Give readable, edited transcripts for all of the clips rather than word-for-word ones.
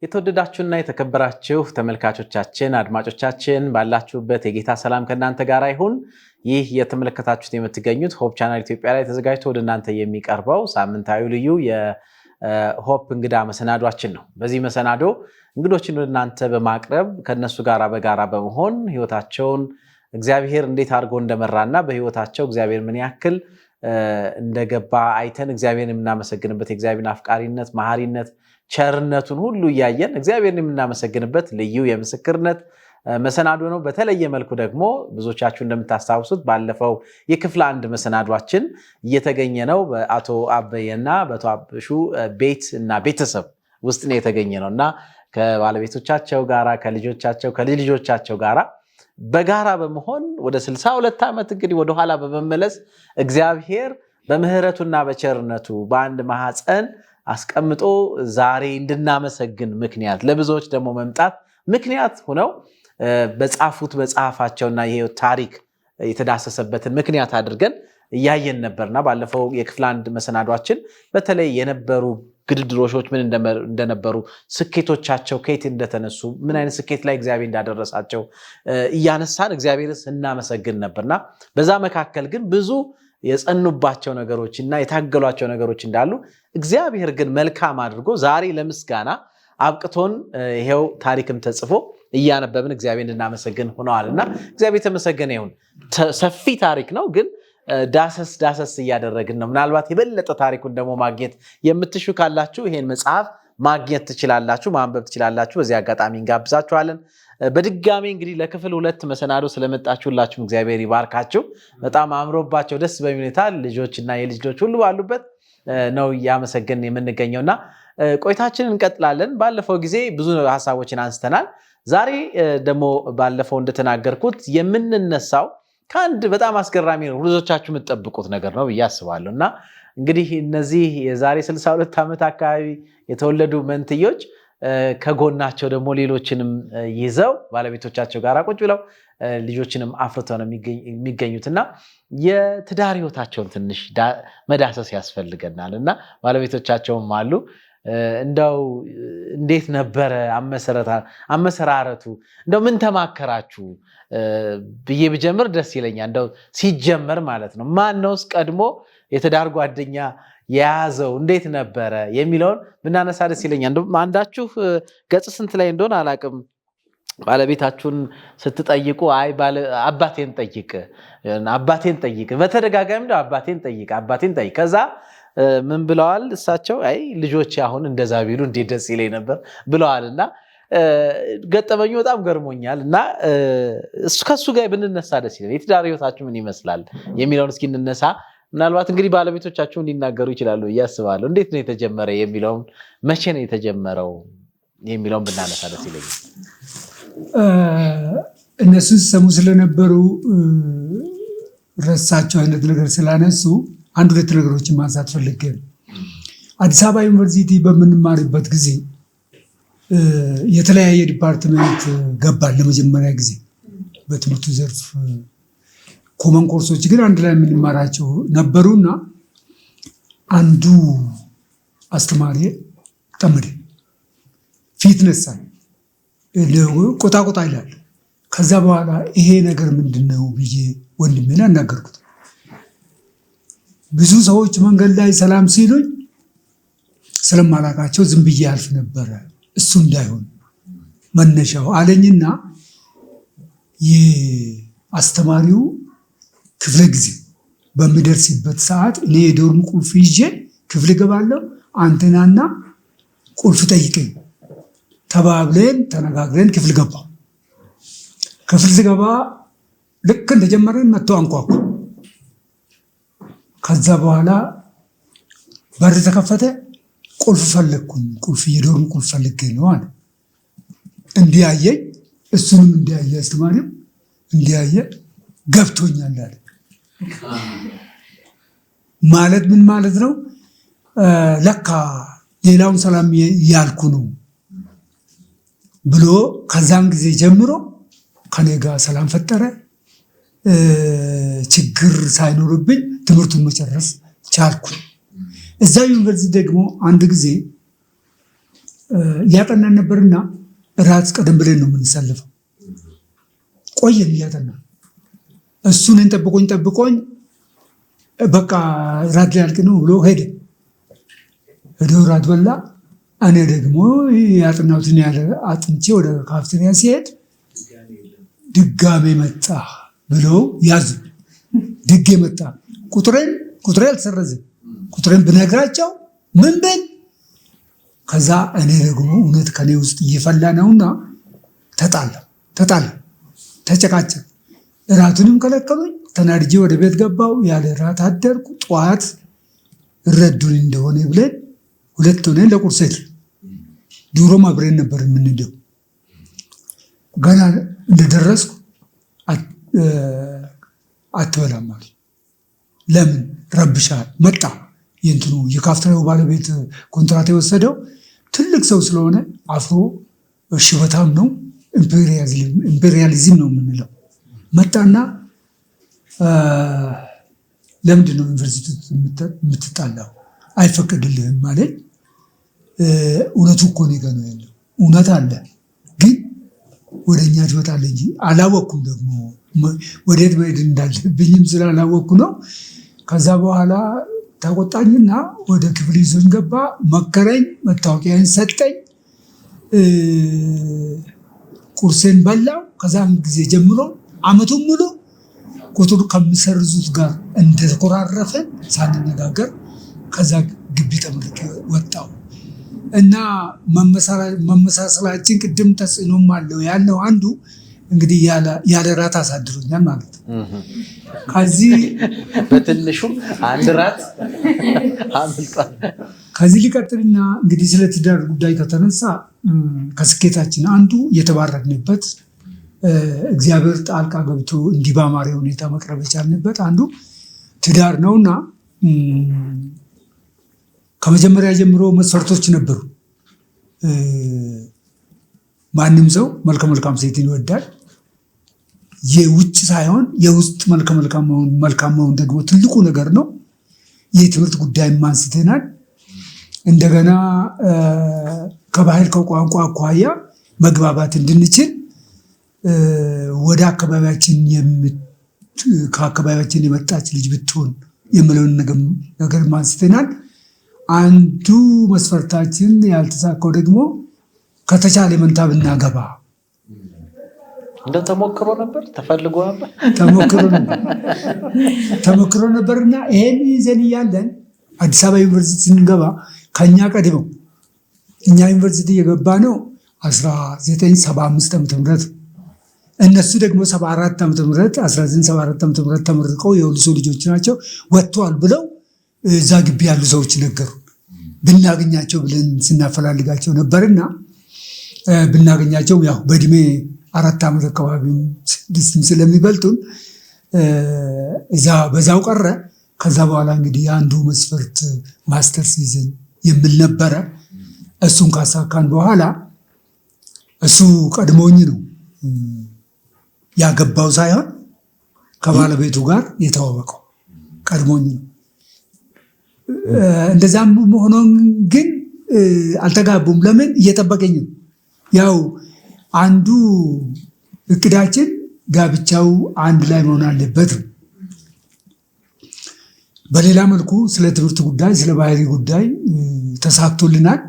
የተወደዳችሁና የተከበራችሁ ተመልካቾቻችን አድማጮቻችን ባላችሁበት የጌታ ሰላም ከናንተ ጋር ይሁን። ይህ የተመለከታችሁት የምትገኙት ሆፕ ቻናል ኢትዮጵያ ላይ ተዘጋጅቶ ወደናንተ የሚቀርበው ሳምንታዊ ልዩ የሆፕ እንግዳ መሰናዷችን ነው። በዚህ መሰናዶ እንግዶችን ወደናንተ በማቅረብ ከነሱ ጋር በጋራ በመሆን ህይወታቸውን እግዚአብሔር እንዴት አድርጎ እንደመራና በህይወታቸው እግዚአብሔር ምን ያክል እንደገባ አይተን እግዚአብሔርን የምናመሰግንበት የእግዚአብሔርን አፍቃሪነት፣ መሐሪነት፣ ቸርነቱን ሁሉ ያያየን እግዚአብሔርን የምናመሰግንበት ልዩ የምስክርነት መሰናዶ ነው። በተለየ መልኩ ደግሞ ብዙዎቻችሁ እንደምታስታውሱት ባለፈው የክፍል 1 መሰናዷችን እየተገኘ ነው በአቶ አበየና በአቶ አብሹ ቤትና ቤተሰብ ውስጥ ነው የተገኘ ነውና ከባለቤቶቻቸው ጋራ ከልጆቻቸው ከልጆቻቸው ጋራ በጋራ በመሆን ወደ 62 ዓመት እንግዲህ ወደ ኋላ በመመለስ እግዚአብሔር በምህረቱና በቸርነቱ በአንድ ማህፀን አስቀምጦ ዛሬ እንድናመሰግን ምክንያት ለብዙዎች ደግሞ መምጣት ምክንያት ሆነው በጻፉት በጻፋቸውና የህይወት ታሪክ የተዳሰሰበትን ምክንያት አድርገን እያየን ነበርና ባለፈው የክፍል 1 መሰናዷችን በተለይ የነበሩ ግድድሮሾች ምን እንደነበሩ ስኬቶቻቸው ከየት እንደተነሱ ምን አይነት ስኬት ላይ እግዚአብሔር እንዳደረሳቸው እያነሳን እግዚአብሔርን እናመሰግን ነበርና በዛ መካከል ግን ብዙ የጸኑባቸው ነገሮችና የታገሏቸው ነገሮች እንዳሉ እግዚአብሔር ግን መልካም አድርጎ ዛሬ ለምስጋና አብቅቶን ይሄው ታሪክም ተጽፎ እያነበብን እግዚአብሔርን እናመሰግን ሆነዋልና እግዚአብሔር ተመሰገነ ይሁን። ሰፊ ታሪክ ነው ግን ዳሰስ እያደረግን ነው። ምናልባት የበለጠ ታሪኩን ደግሞ ማግኘት የምትሹ ካላችሁ ይሄን መጽሐፍ ማግኘት ትችላላችሁ፣ ማንበብ ትችላላችሁ። በዚህ አጋጣሚ እንጋብዛችኋለን። በድጋሚ እንግዲህ ለክፍል 2 መሰናዶ ስለመጣችሁላችሁ እግዚአብሔር ይባርካችሁ። በጣም አምሮባቸው ደስ በሚል ሁኔታ ልጆችና የልጅ ልጆች ሁሉ ባሉበት ነው ያመሰግን የምንገኘውና ቆይታችንን እንቀጥላለን። ባለፈው ጊዜ ብዙ ሐሳቦችን አንስተናል። ዛሬ ደግሞ ባለፈው እንደተናገርኩት የምንነሳው ከአንድ በጣም አስገራሚ ነው፣ ብዙዎቻችሁ የምትጠብቁት ነገር ነው ብዬ አስባለሁና እንግዲህ እነዚህ የዛሬ 62 ዓመት አካባቢ የተወለዱ መንትዮች ከጎናቸው ደግሞ ሌሎችንም ይዘው ባለቤቶቻቸው ጋር ቁጭ ብለው ልጆችንም አፍርተው ነው የሚገኙትና የትዳር ህይወታቸውን ትንሽ መዳሰስ ያስፈልገናልና ባለቤቶቻቸውም አሉ። እንደው እንዴት ነበረ አመሰራረቱ? እንደው ምን ተማከራችሁ ብዬ ብጀምር ደስ ይለኛል። እንደው ሲጀመር ማለት ነው ማን ነውስ ቀድሞ የትዳር ጓደኛ የያዘው እንዴት ነበረ የሚለውን ብናነሳ ደስ ይለኛል። እንደው አንዳችሁ ገጽ ስንት ላይ እንደሆነ አላቅም ባለቤታችሁን ስትጠይቁ አይ አባቴን ጠይቅ በተደጋጋሚ እንደው አባቴን ጠይቅ ከዛ ምን ብለዋል እሳቸው? አይ ልጆች አሁን እንደዛ ቢሉ እንዴት ደስ ይለኝ ነበር ብለዋልና ገጠመኙ በጣም ገርሞኛልና ከሱ ጋር ብንነሳ ደስ ይላል። የትዳር ህይወታችሁ ምን ይመስላል የሚለውን እስኪ እንነሳ። ምናልባት እንግዲህ ባለቤቶቻችሁ እንዲናገሩ ይችላሉ እያስባለሁ። እንዴት ነው የተጀመረ የሚለውን መቼ ነው የተጀመረው የሚለውን ብናነሳ ደስ ይለኛል። እነሱ ሰሙ ስለነበሩ ረሳቸው አይነት ነገር ስላነሱ አንድ ሁለት ነገሮችን ማንሳት ፈልጌ ነው። አዲስ አበባ ዩኒቨርሲቲ በምንማርበት ጊዜ የተለያየ ዲፓርትመንት ገባል ለመጀመሪያ ጊዜ በትምህርቱ ዘርፍ ኮመን ኮርሶች ግን አንድ ላይ የምንማራቸው ነበሩና አንዱ አስተማሪ ጠመደ ፊት ነሳኝ ቆጣ ይላል። ከዛ በኋላ ይሄ ነገር ምንድነው ብዬ ወንድሜን አናገርኩት። ብዙ ሰዎች መንገድ ላይ ሰላም ሲሉኝ ስለማላቃቸው ዝም ብዬ አልፍ ነበረ። እሱ እንዳይሆን መነሻው አለኝና የአስተማሪው ክፍለ ጊዜ በሚደርስበት ሰዓት እኔ የዶርም ቁልፍ ይዤ ክፍል ገባለሁ፣ አንተናና ቁልፍ ጠይቀኝ ተባብለን ተነጋግረን ክፍል ገባሁ። ክፍል ስገባ ልክ እንደጀመረን መጥቶ አንኳኩ። ከዛ በኋላ በር ተከፈተ። ቁልፍ ፈለግኩኝ። የዶርም ቁልፍ ፈልጌ ነው አለ። እንዲያየኝ እሱንም እንዲያየ አስተማሪም እንዲያየ ገብቶኛል አለ። ማለት ምን ማለት ነው? ለካ ሌላውን ሰላም ያልኩ ነው ብሎ ከዛም ጊዜ ጀምሮ ከኔ ጋር ሰላም ፈጠረ። ችግር ሳይኖርብኝ ትምህርቱን መጨረስ ቻልኩ። እዛ ዩኒቨርሲቲ ደግሞ አንድ ጊዜ እያጠናን ነበርና ራት ቀደም ብለን ነው የምንሰልፈው። ቆየን እያጠና እሱን ጠብቆኝ በቃ ራት ሊያልቅ ነው ብሎ ሄደ ራት በላ። እኔ ደግሞ ያጠናሁትን ያለ አጥንቼ ወደ ካፍቴሪያ ሲሄድ ድጋሜ መጣ ብለው ያዙ። ድጌ መጣ። ቁጥሬ አልተሰረዘም። ቁጥሬን ብነግራቸው ምን በል። ከዛ እኔ ደግሞ እውነት ከኔ ውስጥ እየፈላ ነውና ተጣላ፣ ተጨቃጨቅ። እራቱንም ከለከሉኝ። ተናድጄ ወደ ቤት ገባው። ያለ እራት አደርኩ። ጠዋት እረዱን እንደሆነ ብለን 2 ሆነን ለቁርስ ሄድን። ድሮም አብረን ነበር የምንሄደው። ገና እንደደረስኩ አትበላም አለኝ። ለምን? ረብሻል። መጣ የእንትኑ የካፍቴሪያው ባለቤት ኮንትራት የወሰደው ትልቅ ሰው ስለሆነ አፍሮ ሽበታም ነው። ኢምፔሪያሊዝም ነው የምንለው። መጣና ለምንድን ነው ዩኒቨርሲቲ የምትጣላው? አይፈቀድልህም አለኝ። እውነቱ እኮ እኔ ጋ ነው ያለው። እውነት አለ፣ ግን ወደ እኛ ትወጣለህ እንጂ አላወቅኩም። ደግሞ ወዴት መሄድ እንዳለብኝም ስላላወቅኩ ነው። ከዛ በኋላ ተቆጣኝና ወደ ክፍል ይዞኝ ገባ። መከረኝ፣ መታወቂያን ሰጠኝ፣ ቁርሴን በላው። ከዛም ጊዜ ጀምሮ አመቱን ሙሉ ቁጥሩ ከሚሰርዙት ጋር እንደተኮራረፈን ሳንነጋገር ከዛ ግቢ ተመልኬ ወጣው እና መመሳሰላችን ቅድም ተጽዕኖም አለው ያለው አንዱ እንግዲህ ያለ ራት አሳድሮኛል ማለት ነው። ከዚህ በትንሹ አንድ ራት አምልጧል። ከዚህ ሊቀጥልና እንግዲህ ስለ ትዳር ጉዳይ ከተነሳ ከስኬታችን አንዱ የተባረክንበት እግዚአብሔር ጣልቃ ገብቶ እንዲህ ባማረ ሁኔታ መቅረብ የቻልንበት አንዱ ትዳር ነውና ከመጀመሪያ ጀምሮ መስፈርቶች ነበሩ። ማንም ሰው መልከ መልካም ሴትን ይወዳል። የውጭ ሳይሆን የውስጥ መልከ መልካም መሆን ደግሞ ትልቁ ነገር ነው። የትምህርት ጉዳይ አንስተናል። እንደገና ከባህል ከቋንቋ አኳያ መግባባት እንድንችል ወደ ከአካባቢያችን የመጣች ልጅ ብትሆን የምለውን ነገር አንስተናል። አንዱ መስፈርታችን ያልተሳካው ደግሞ ከተቻለ መንታ ብናገባ እንደ ተሞክሮ ነበር፣ ተፈልጎ ነበር፣ ተሞክሮ ነበርና ይሄን ይዘን እያለን አዲስ አበባ ዩኒቨርሲቲ ስንገባ ከኛ ቀድመው እኛ ዩኒቨርሲቲ የገባ ነው 1975 ዓ.ም እነሱ ደግሞ 74 ዓ.ም 1974 ዓ.ም ተመርቀው የሁሉ ልጆች ናቸው ወጥተዋል ብለው እዛ ግቢ ያሉ ሰዎች ነገሩ። ብናገኛቸው ብለን ስናፈላልጋቸው ነበርና ብናገኛቸው ያው በእድሜ 4 ዓመት አካባቢ 6 ስለሚበልጡን በዛው ቀረ። ከዛ በኋላ እንግዲህ አንዱ መስፈርት ማስተርስ ይዘን የሚል ነበረ። እሱን ካሳካን በኋላ እሱ ቀድሞኝ ነው ያገባው ሳይሆን ከባለቤቱ ጋር የተዋወቀው ቀድሞኝ ነው። እንደዛም ሆኖ ግን አልተጋቡም። ለምን? እየጠበቀኝ ነው። ያው አንዱ እቅዳችን ጋብቻው አንድ ላይ መሆን አለበት። በሌላ መልኩ ስለ ትምህርት ጉዳይ፣ ስለ ባህሪ ጉዳይ ተሳክቶልናል።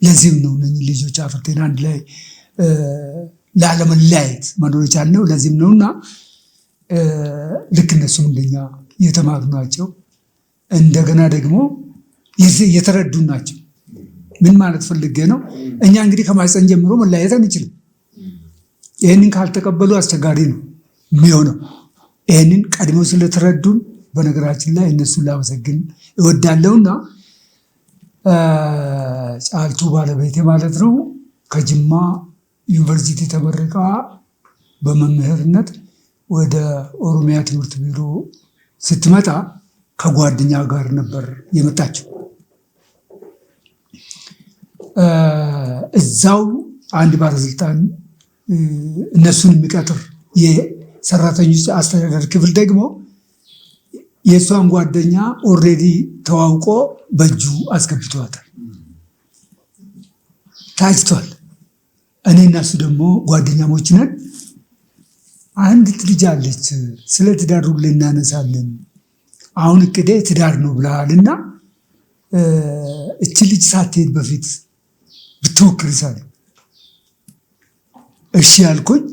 ለዚህም ነው እነዚህ ልጆች አፍርተን አንድ ላይ ላለመለያየት መኖር የቻልነው ለዚህም ነውና ልክ እነሱም እንደኛ የተማሩ ናቸው። እንደገና ደግሞ የተረዱ ናቸው። ምን ማለት ፈልጌ ነው? እኛ እንግዲህ ከማህፀን ጀምሮ መለያየት አንችልም። ይህንን ካልተቀበሉ አስቸጋሪ ነው የሚሆነው። ይህንን ቀድሞ ስለተረዱን በነገራችን ላይ እነሱን ላመሰግን እወዳለሁና ጫልቱ ባለቤቴ ማለት ነው ከጅማ ዩኒቨርሲቲ ተመርቃ በመምህርነት ወደ ኦሮሚያ ትምህርት ቢሮ ስትመጣ ከጓደኛ ጋር ነበር የመጣችው። እዛው አንድ ባለስልጣን እነሱን የሚቀጥር የሰራተኞች አስተዳደር ክፍል ደግሞ የእሷን ጓደኛ ኦልሬዲ ተዋውቆ በእጁ አስገብቷታል፣ ታጭቷል። እኔ እና እሱ ደግሞ ጓደኛሞች ነን። አንዲት ልጅ አለች፣ ስለ ትዳር ሁሌ እናነሳለን። አሁን እቅዴ ትዳር ነው ብለሃልና እች ልጅ ሳትሄድ በፊት ብትሞክር ሳለ እሺ ያልኩኝ።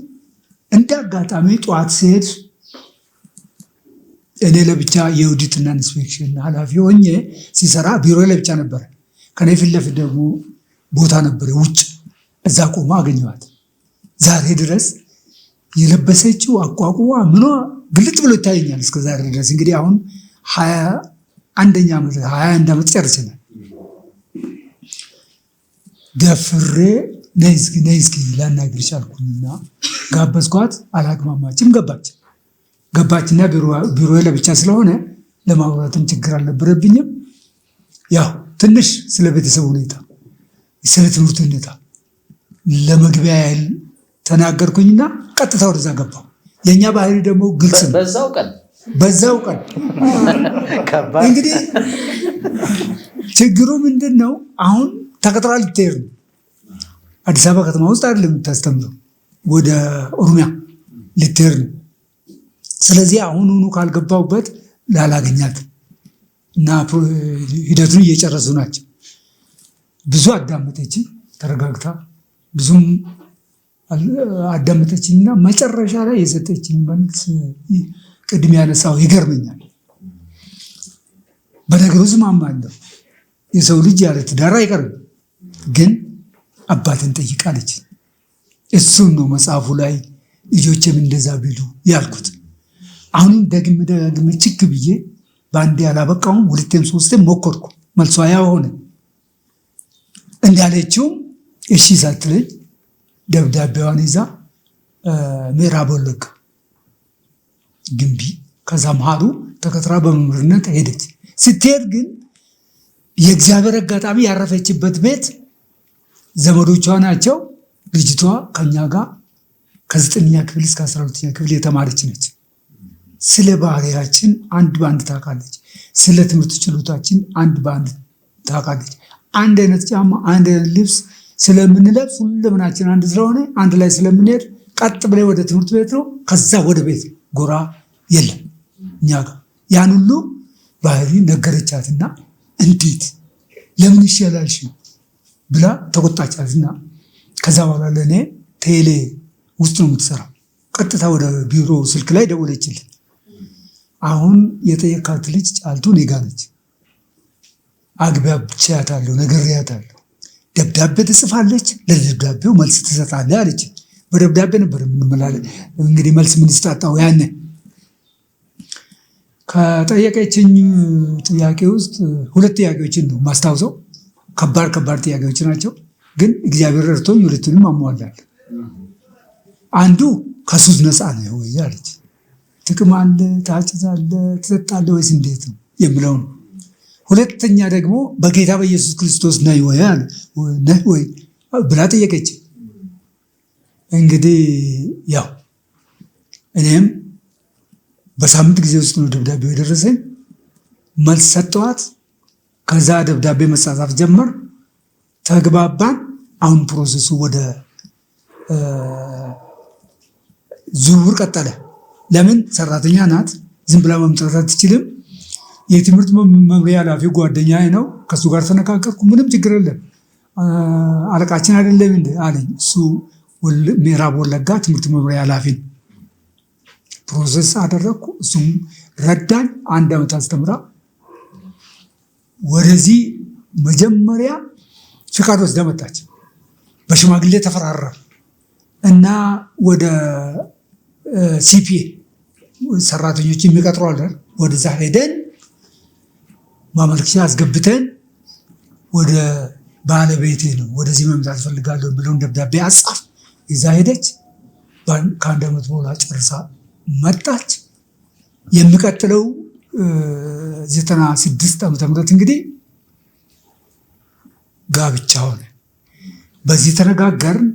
እንደ አጋጣሚ ጠዋት ሲሄድ እኔ ለብቻ የኦዲትና ኢንስፔክሽን ኃላፊ ሆኜ ሲሰራ ቢሮ ለብቻ ነበረ። ከኔ ፊት ለፊት ደግሞ ቦታ ነበረ ውጭ፣ እዛ ቆማ አገኘኋት። ዛሬ ድረስ የለበሰችው አቋቁሟ ምኗ ግልጥ ብሎ ይታየኛል እስከ ዛሬ ድረስ። እንግዲህ አሁን 21 ዓመት ጨርሰናል። ደፍሬ ነይ እስኪ ላናግርሽ አልኩኝና ጋበዝኳት። አላግማማችም። ገባችና ቢሮ ለብቻ ስለሆነ ለማውራትም ችግር አልነበረብኝም። ያው ትንሽ ስለ ቤተሰብ ሁኔታ፣ ስለ ትምህርት ሁኔታ ለመግቢያ ያህል ተናገርኩኝና ቀጥታ ወደዛ ገባሁ። የእኛ ባህሪ ደግሞ ግልጽ ነው። በዛው ቀን እንግዲህ ችግሩ ምንድን ነው? አሁን ተቀጥራ ልትሄድ ነው። አዲስ አበባ ከተማ ውስጥ አይደለም የምታስተምረው፣ ወደ ኦሮሚያ ልትሄድ ነው። ስለዚህ አሁኑኑ ካልገባሁበት ላላገኛት እና ሂደቱን እየጨረሱ ናቸው። ብዙ አዳመጠች፣ ተረጋግታ ብዙም አዳመጠችና መጨረሻ ላይ የሰጠችኝ መልስ ቅድም ያነሳው ይገርመኛል። በነገሩ እስማማለሁ። የሰው ልጅ ያለ ትዳር አይቀርም፣ ግን አባትን ጠይቃለች። እሱን ነው መጽሐፉ ላይ ልጆችም እንደዛ ቢሉ ያልኩት። አሁንም ደግሜ ችክ ብዬ በአንዴ ያላበቃውም፣ ሁለቴም ሶስቴም ሞከርኩ። መልሷ ያው ሆነ። እንዳለችው እሺ ሳትለኝ ደብዳቤዋን ይዛ ምዕራብ ወለጋ ግንቢ፣ ከዛ መሃሉ ተከትራ በመምህርነት ሄደች። ስትሄድ ግን የእግዚአብሔር አጋጣሚ ያረፈችበት ቤት ዘመዶቿ ናቸው። ልጅቷ ከኛ ጋር ከ9ኛ ክፍል እስከ 12ኛ ክፍል የተማረች ነች። ስለ ባህሪያችን አንድ በአንድ ታውቃለች። ስለ ትምህርት ችሎታችን አንድ በአንድ ታውቃለች። አንድ አይነት ጫማ፣ አንድ አይነት ልብስ ስለምንለብስ ሁለምናችን አንድ ስለሆነ አንድ ላይ ስለምንሄድ ቀጥ ብለን ወደ ትምህርት ቤት ነው፣ ከዛ ወደ ቤት ጎራ የለም እኛ ጋር። ያን ሁሉ ባህሪ ነገረቻትና እንዴት ለምን ይሻላልሽ ብላ ተቆጣቻትና ከዛ በኋላ ለእኔ ቴሌ ውስጥ ነው የምትሰራው። ቀጥታ ወደ ቢሮ ስልክ ላይ ደወለችልኝ። አሁን የጠየካት ልጅ ጫልቱ እኔ ጋ ነች፣ አግባብቻታለሁ፣ ነግሬያታለሁ፣ ደብዳቤ ትጽፋለች፣ ለደብዳቤው መልስ ትሰጣለህ አለች። በደብዳቤ ነበር የምንመላለስ። እንግዲህ መልስ የምንስጣጣው ያኔ። ከጠየቀችኝ ጥያቄ ውስጥ 2 ጥያቄዎችን ነው ማስታውሰው። ከባድ ጥያቄዎች ናቸው፣ ግን እግዚአብሔር ረድቶኝ ሁለቱንም አሟላለሁ። አንዱ ከሱስ ነፃ ነው ወይ አለች። ጥቅም አለ፣ ታጭዛለ፣ ትጠጣለ ወይስ እንዴት ነው የምለው ነው። ሁለተኛ ደግሞ በጌታ በኢየሱስ ክርስቶስ ነህ ወይ ብላ ጠየቀች። እንግዲህ ያው እኔም በሳምንት ጊዜ ውስጥ ነው ደብዳቤው የደረሰኝ። መልስ ሰጠዋት። ከዛ ደብዳቤ መጻጻፍ ጀመር፣ ተግባባን። አሁን ፕሮሰሱ ወደ ዝውውር ቀጠለ። ለምን ሰራተኛ ናት፣ ዝም ብላ መምጣት አትችልም። የትምህርት መምሪያ ኃላፊ ጓደኛዬ ነው፣ ከሱ ጋር ተነጋገርኩ። ምንም ችግር የለም፣ አለቃችን አይደለም እንደ አለኝ። እሱ ምዕራብ ወለጋ ትምህርት መምሪያ ኃላፊ ነው። ፕሮሰስ አደረግኩ፣ እሱም ረዳኝ። 1 ዓመት አስተምራ ወደዚህ መጀመሪያ ፍቃድ ወስዳ መጣች። በሽማግሌ ተፈራራ እና ወደ ሲፒኤ ሰራተኞች የሚቀጥሩ አለ ወደዛ ሄደን ማመልከቻ አስገብተን ወደ ባለቤቴ ነው ወደዚህ መምጣት ፈልጋለሁ ብለው ደብዳቤ አጻፍ። ይዛ ሄደች። ከአንድ ዓመት በኋላ ጨርሳ መጣች። የሚቀጥለው 96 ዓመተ ምህረት እንግዲህ ጋብቻ ሆነ። በዚህ ተነጋገርን።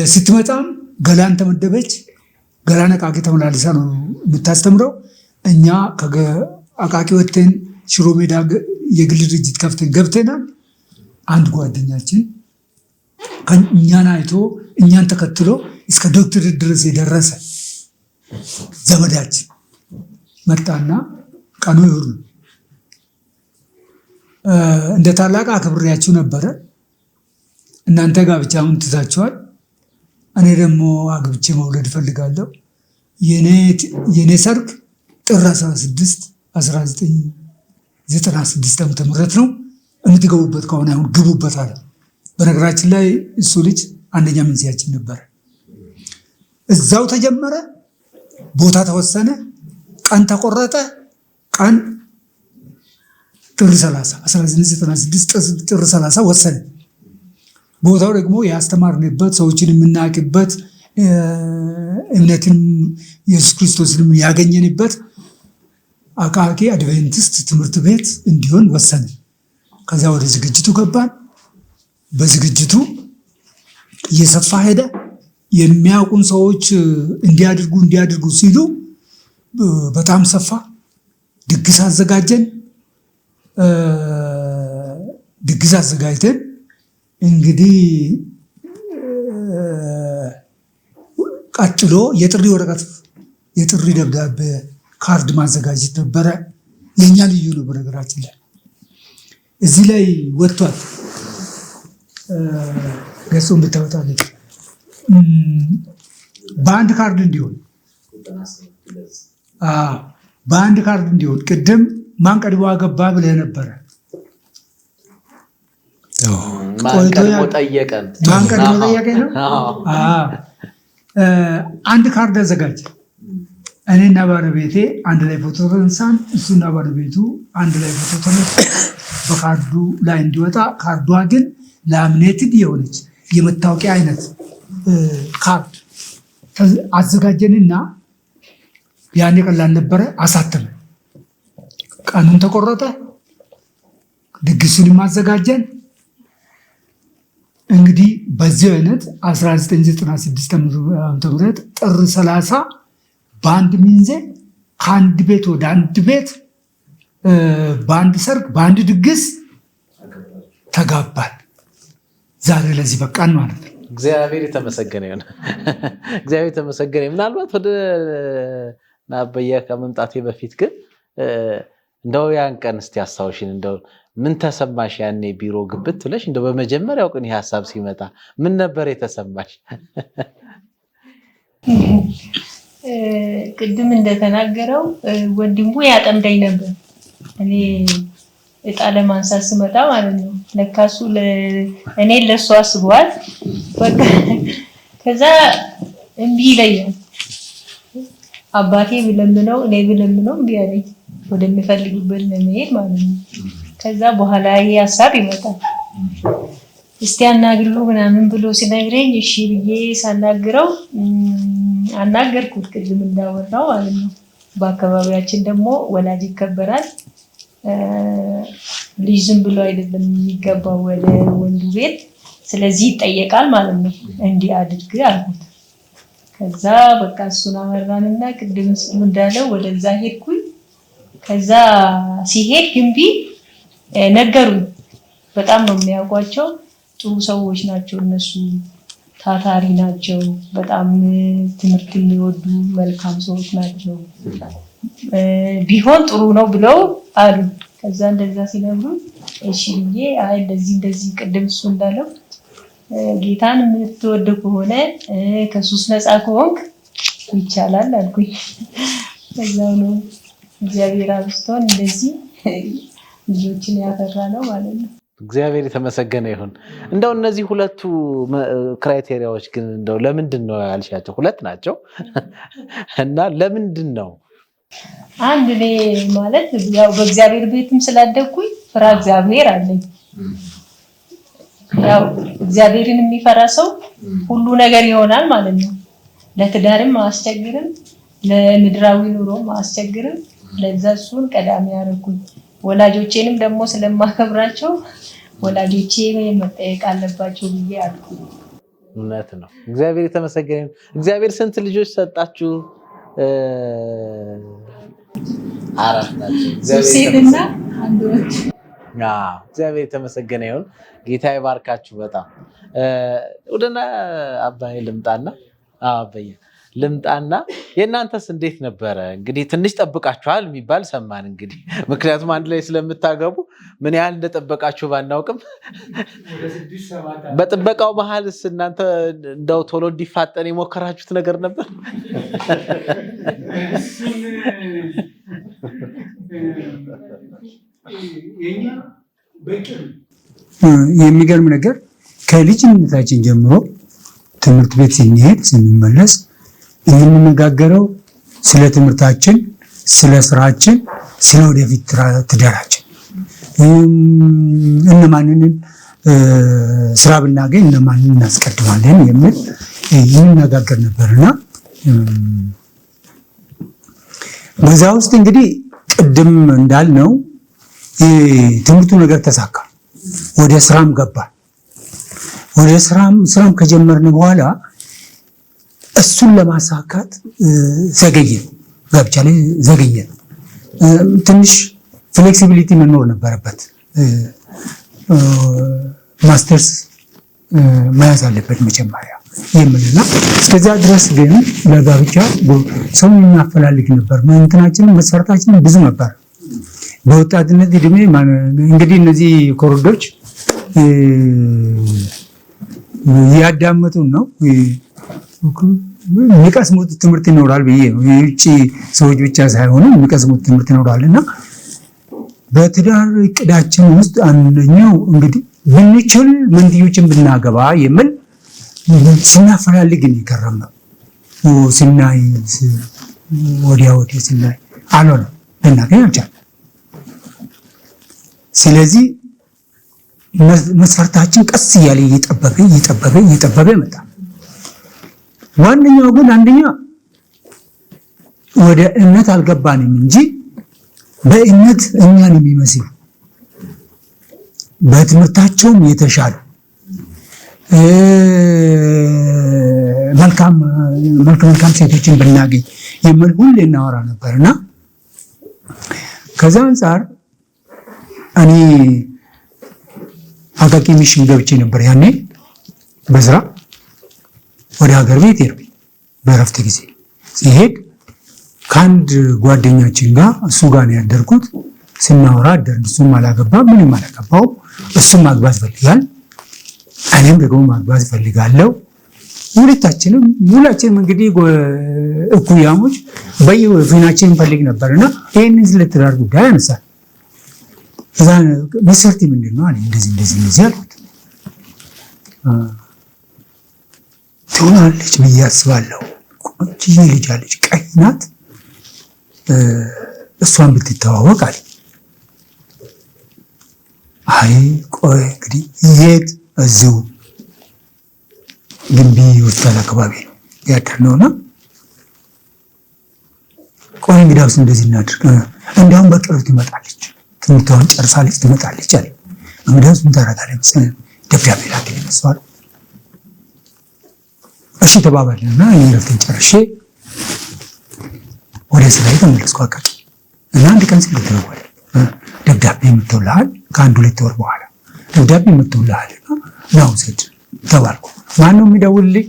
ስትመጣም ገላን ተመደበች። ገላን አቃቂ ተመላልሳ ነው የምታስተምረው። እኛ ከአቃቂ ወጥተን ሽሮ ሜዳ የግል ድርጅት ከፍተን ገብተናል። አንድ ጓደኛችን እኛን አይቶ እኛን ተከትሎ እስከ ዶክተር ድረስ የደረሰ ዘመዳችን መጣና ቀኑ ይሁን እንደ ታላቅ አክብሬያችሁ ነበረ። እናንተ ጋብቻውን ትታችኋል። እኔ ደግሞ አግብቼ መውለድ እፈልጋለሁ። የኔ ሰርግ ጥር 16 1996 ዓመተ ምህረት ነው። የምትገቡበት ከሆነ አሁን ግቡበት አለ። በነገራችን ላይ እሱ ልጅ አንደኛ መንስኤያችን ነበረ። እዛው ተጀመረ። ቦታ ተወሰነ። ቀን ተቆረጠ። ቀን ጥር 30 1996 ጥር 30 ወሰነ። ቦታው ደግሞ ያስተማርንበት ሰዎችን የምናውቅበት እምነትን ኢየሱስ ክርስቶስንም ያገኘንበት አቃቂ አድቬንቲስት ትምህርት ቤት እንዲሆን ወሰነ። ከዛ ወደ ዝግጅቱ ገባን። በዝግጅቱ እየሰፋ ሄደ። የሚያውቁን ሰዎች እንዲያድርጉ ሲሉ በጣም ሰፋ። ድግስ አዘጋጀን። ድግስ አዘጋጅተን እንግዲህ ቀጥሎ የጥሪ ወረቀት የጥሪ ደብዳቤ ካርድ ማዘጋጀት ነበረ። የኛ ልዩ ነው። በነገራችን ላይ እዚህ ላይ ወጥቷል። ገጹን ብታወጣለች በአንድ ካርድ እንዲሆን በአንድ ካርድ እንዲሆን ቅድም ማን ቀድሞ አገባ ብለህ ነበረ። ማን ቀድሞ ጠየቀን ነው። አንድ ካርድ አዘጋጀ። እኔና ባለቤቴ አንድ ላይ ፎቶ ተነሳን። እሱና ባለቤቱ አንድ ላይ ፎቶ ተነሳ በካርዱ ላይ እንዲወጣ። ካርዷ ግን ላምኔትድ የሆነች የመታወቂያ አይነት ካርድ አዘጋጀንና ያኔ ቀላል ነበረ። አሳተመ። ቀኑን ተቆረጠ። ድግሱንም አዘጋጀን። እንግዲህ በዚህ አይነት 1996 ዓመተ ምህረት ጥር 30 በአንድ ሚንዜ ከአንድ ቤት ወደ አንድ ቤት በአንድ ሰርግ በአንድ ድግስ ተጋባል። ዛሬ ለዚህ በቃን ማለት ነው። እግዚአብሔር የተመሰገነ ይሁን። እግዚአብሔር የተመሰገነ ይሁን። ምናልባት ወደ ናበያ ከመምጣቴ በፊት ግን እንደው ያን ቀን እስቲ አስታውሽን። እንደው ምን ተሰማሽ ያኔ ቢሮ ግብት ብለሽ? እንደው በመጀመሪያው ቀን ይሄ ሐሳብ ሲመጣ ምን ነበር የተሰማሽ? ቅድም እንደተናገረው ወንድሙ ያጠምደኝ ነበር። እኔ እጣ ለማንሳት ስመጣ ማለት ነው። ለካሱ እኔ ለሱ አስቧል። በቃ ከዛ እምቢ ይለኛል። አባቴ ብለምነው እኔ ብለምነው እምቢ አለኝ። ወደሚፈልጉበት ለመሄድ ማለት ነው። ከዛ በኋላ ይሄ ሐሳብ ይመጣል። እስቲ አናግሩ ምናምን ብሎ ሲነግረኝ እሺ ብዬ ሳናግረው አናገርኩት። ቅድም እንዳወራው ማለት ነው። በአካባቢያችን ደግሞ ወላጅ ይከበራል። ልጅ ዝም ብሎ አይደለም የሚገባው ወደ ወንዱ ቤት። ስለዚህ ይጠየቃል ማለት ነው። እንዲህ አድርግ አልኩት። ከዛ በቃ እሱን አመራንና ቅድም እንዳለው ወደዛ ሄድኩኝ። ከዛ ሲሄድ ግንቢ ነገሩኝ። በጣም ነው የሚያውቋቸው። ጥሩ ሰዎች ናቸው እነሱ፣ ታታሪ ናቸው። በጣም ትምህርት የሚወዱ መልካም ሰዎች ናቸው። ቢሆን ጥሩ ነው ብለው አሉ። ከዛ እንደዛ ሲነግሩ እሺ ብዬ አይ እንደዚህ ቅድም እሱ እንዳለው ጌታን የምትወድ ከሆነ ከሱስ ነፃ ከሆንክ ይቻላል አልኩኝ። ከዛው ነው እግዚአብሔር አብስቶን እንደዚህ ልጆችን ያፈራ ነው ማለት ነው። እግዚአብሔር የተመሰገነ ይሁን። እንደው እነዚህ ሁለቱ ክራይቴሪያዎች ግን እንደው ለምንድን ነው ያልሻቸው? ሁለት ናቸው እና ለምንድን ነው አንድ እኔ ማለት ያው በእግዚአብሔር ቤትም ስላደግኩኝ ፍራ እግዚአብሔር አለኝ። ያው እግዚአብሔርን የሚፈራ ሰው ሁሉ ነገር ይሆናል ማለት ነው። ለትዳርም አያስቸግርም፣ ለምድራዊ ኑሮም አያስቸግርም። ለዛ እሱን ቀዳሚ ያደረኩኝ። ወላጆቼንም ደግሞ ስለማከብራቸው ወላጆቼ መጠየቅ አለባቸው ብዬ አልኩ። እውነት ነው። እግዚአብሔር የተመሰገነ። እግዚአብሔር ስንት ልጆች ሰጣችሁ? 4 ናቸው። ሴትና አንድ ወንድ። እግዚአብሔር የተመሰገነ ይሁን። ጌታ ይባርካችሁ። በጣም ወደና አባዬ ልምጣና የእናንተስ እንዴት ነበረ? እንግዲህ ትንሽ ጠብቃችኋል የሚባል ሰማን። እንግዲህ ምክንያቱም አንድ ላይ ስለምታገቡ ምን ያህል እንደጠበቃችሁ ባናውቅም በጥበቃው መሀልስ እናንተ እንደው ቶሎ እንዲፋጠን የሞከራችሁት ነገር ነበር? የሚገርም ነገር ከልጅነታችን ጀምሮ ትምህርት ቤት ስንመለስ የምንነጋገረው ስለ ትምህርታችን፣ ስለ ስራችን፣ ስለ ወደፊት ትዳራችን፣ እነማንን ስራ ብናገኝ እነማንን እናስቀድማለን የሚል ይነጋገር ነበርና በዛ ውስጥ እንግዲህ ቅድም እንዳልነው የትምህርቱ ነገር ተሳካ። ወደ ስራም ገባ። ወደ ስራም ከጀመርን በኋላ እሱን ለማሳካት ዘገየን። ጋብቻ ላይ ዘገየን። ትንሽ ፍሌክሲቢሊቲ መኖር ነበረበት። ማስተርስ መያዝ አለበት መጀመሪያ የምንና እስከዛ ድረስ ግን ለጋብቻ ሰው የሚያፈላልግ ነበር። እንትናችንን መስፈርታችንን ብዙ ነበር። በወጣትነት እድሜ እንግዲህ እነዚህ ኮረዶች ያዳመጡን ነው የሚቀስሙት ትምህርት ይኖራል ብዬ ነው። የውጭ ሰዎች ብቻ ሳይሆኑ የሚቀስሙት ትምህርት ይኖራል እና በትዳር እቅዳችን ውስጥ አንደኛው እንግዲህ ብንችል መንትዮችን ብናገባ የሚል ስናፈላልግ ይከረም ነው። ስናይ ወዲያ ስናይ አልሆነም፣ ልናገኝ አልቻለም። ስለዚህ መስፈርታችን ቀስ እያለ እየጠበበ መጣ። ዋነኛው ግን አንደኛ ወደ እምነት አልገባንም እንጂ በእምነት እኛን የሚመስሉ በትምህርታቸውም የተሻሉ መልካም ሴቶችን ብናገኝ የሚል ሁሌ እናወራ ነበርና ከዛ አንጻር እኔ አቃቂ ሚሽን ገብቼ ነበር። ያኔ በስራ ወደ ሀገር ቤት ሄድኩ። በእረፍት ጊዜ ሲሄድ ከአንድ ጓደኛችን ጋር እሱ ጋር ነው ያደርኩት። ስናወራ አደርን። እሱም አላገባ ምንም አላገባው። እሱም ማግባት ፈልጋል፣ እኔም ደግሞ ማግባት ፈልጋለሁ። ሁላችንም እንግዲህ እኩያሞች በየፊናችን እንፈልግ ነበርና ይህንን ስለ ትዳር ጉዳይ ያነሳል። እዛ መሰረቴ ምንድን ነው? እንደዚህ አልኩት። ትሆናለች ብዬ አስባለሁ። ቆንጆ ልጅ አለች፣ ቀይ ናት፣ እሷን ብትተዋወቅ አለ። አይ ቆይ እንግዲህ የት? እዚሁ ግንቢ ሆስፒታል አካባቢ ነው ያደርነውና ቆይ እንግዲያውስ እንደዚህ እናድርግ፣ እንዲያውም በቅርብ ትመጣለች፣ ትምህርቷን ጨርሳለች ትመጣለች አለ። እንግዲያውስ ምን ታደርጋለህ መሰለህ? ደብዳቤ ላክልኝ መስዋል። እሺ ተባባልንና እኔ እረፍቴን ጨርሼ ወደ ስራዬ ተመለስኩ። አቃቂ እና አንድ ቀን ስልክ ተደወለ። ደብዳቤ መጥቶልሃል፣ ከአንድ 2 ወር በኋላ ደብዳቤ መጥቶልሃል ና ውሰድ ተባልኩ። ማነው የሚደውልልኝ?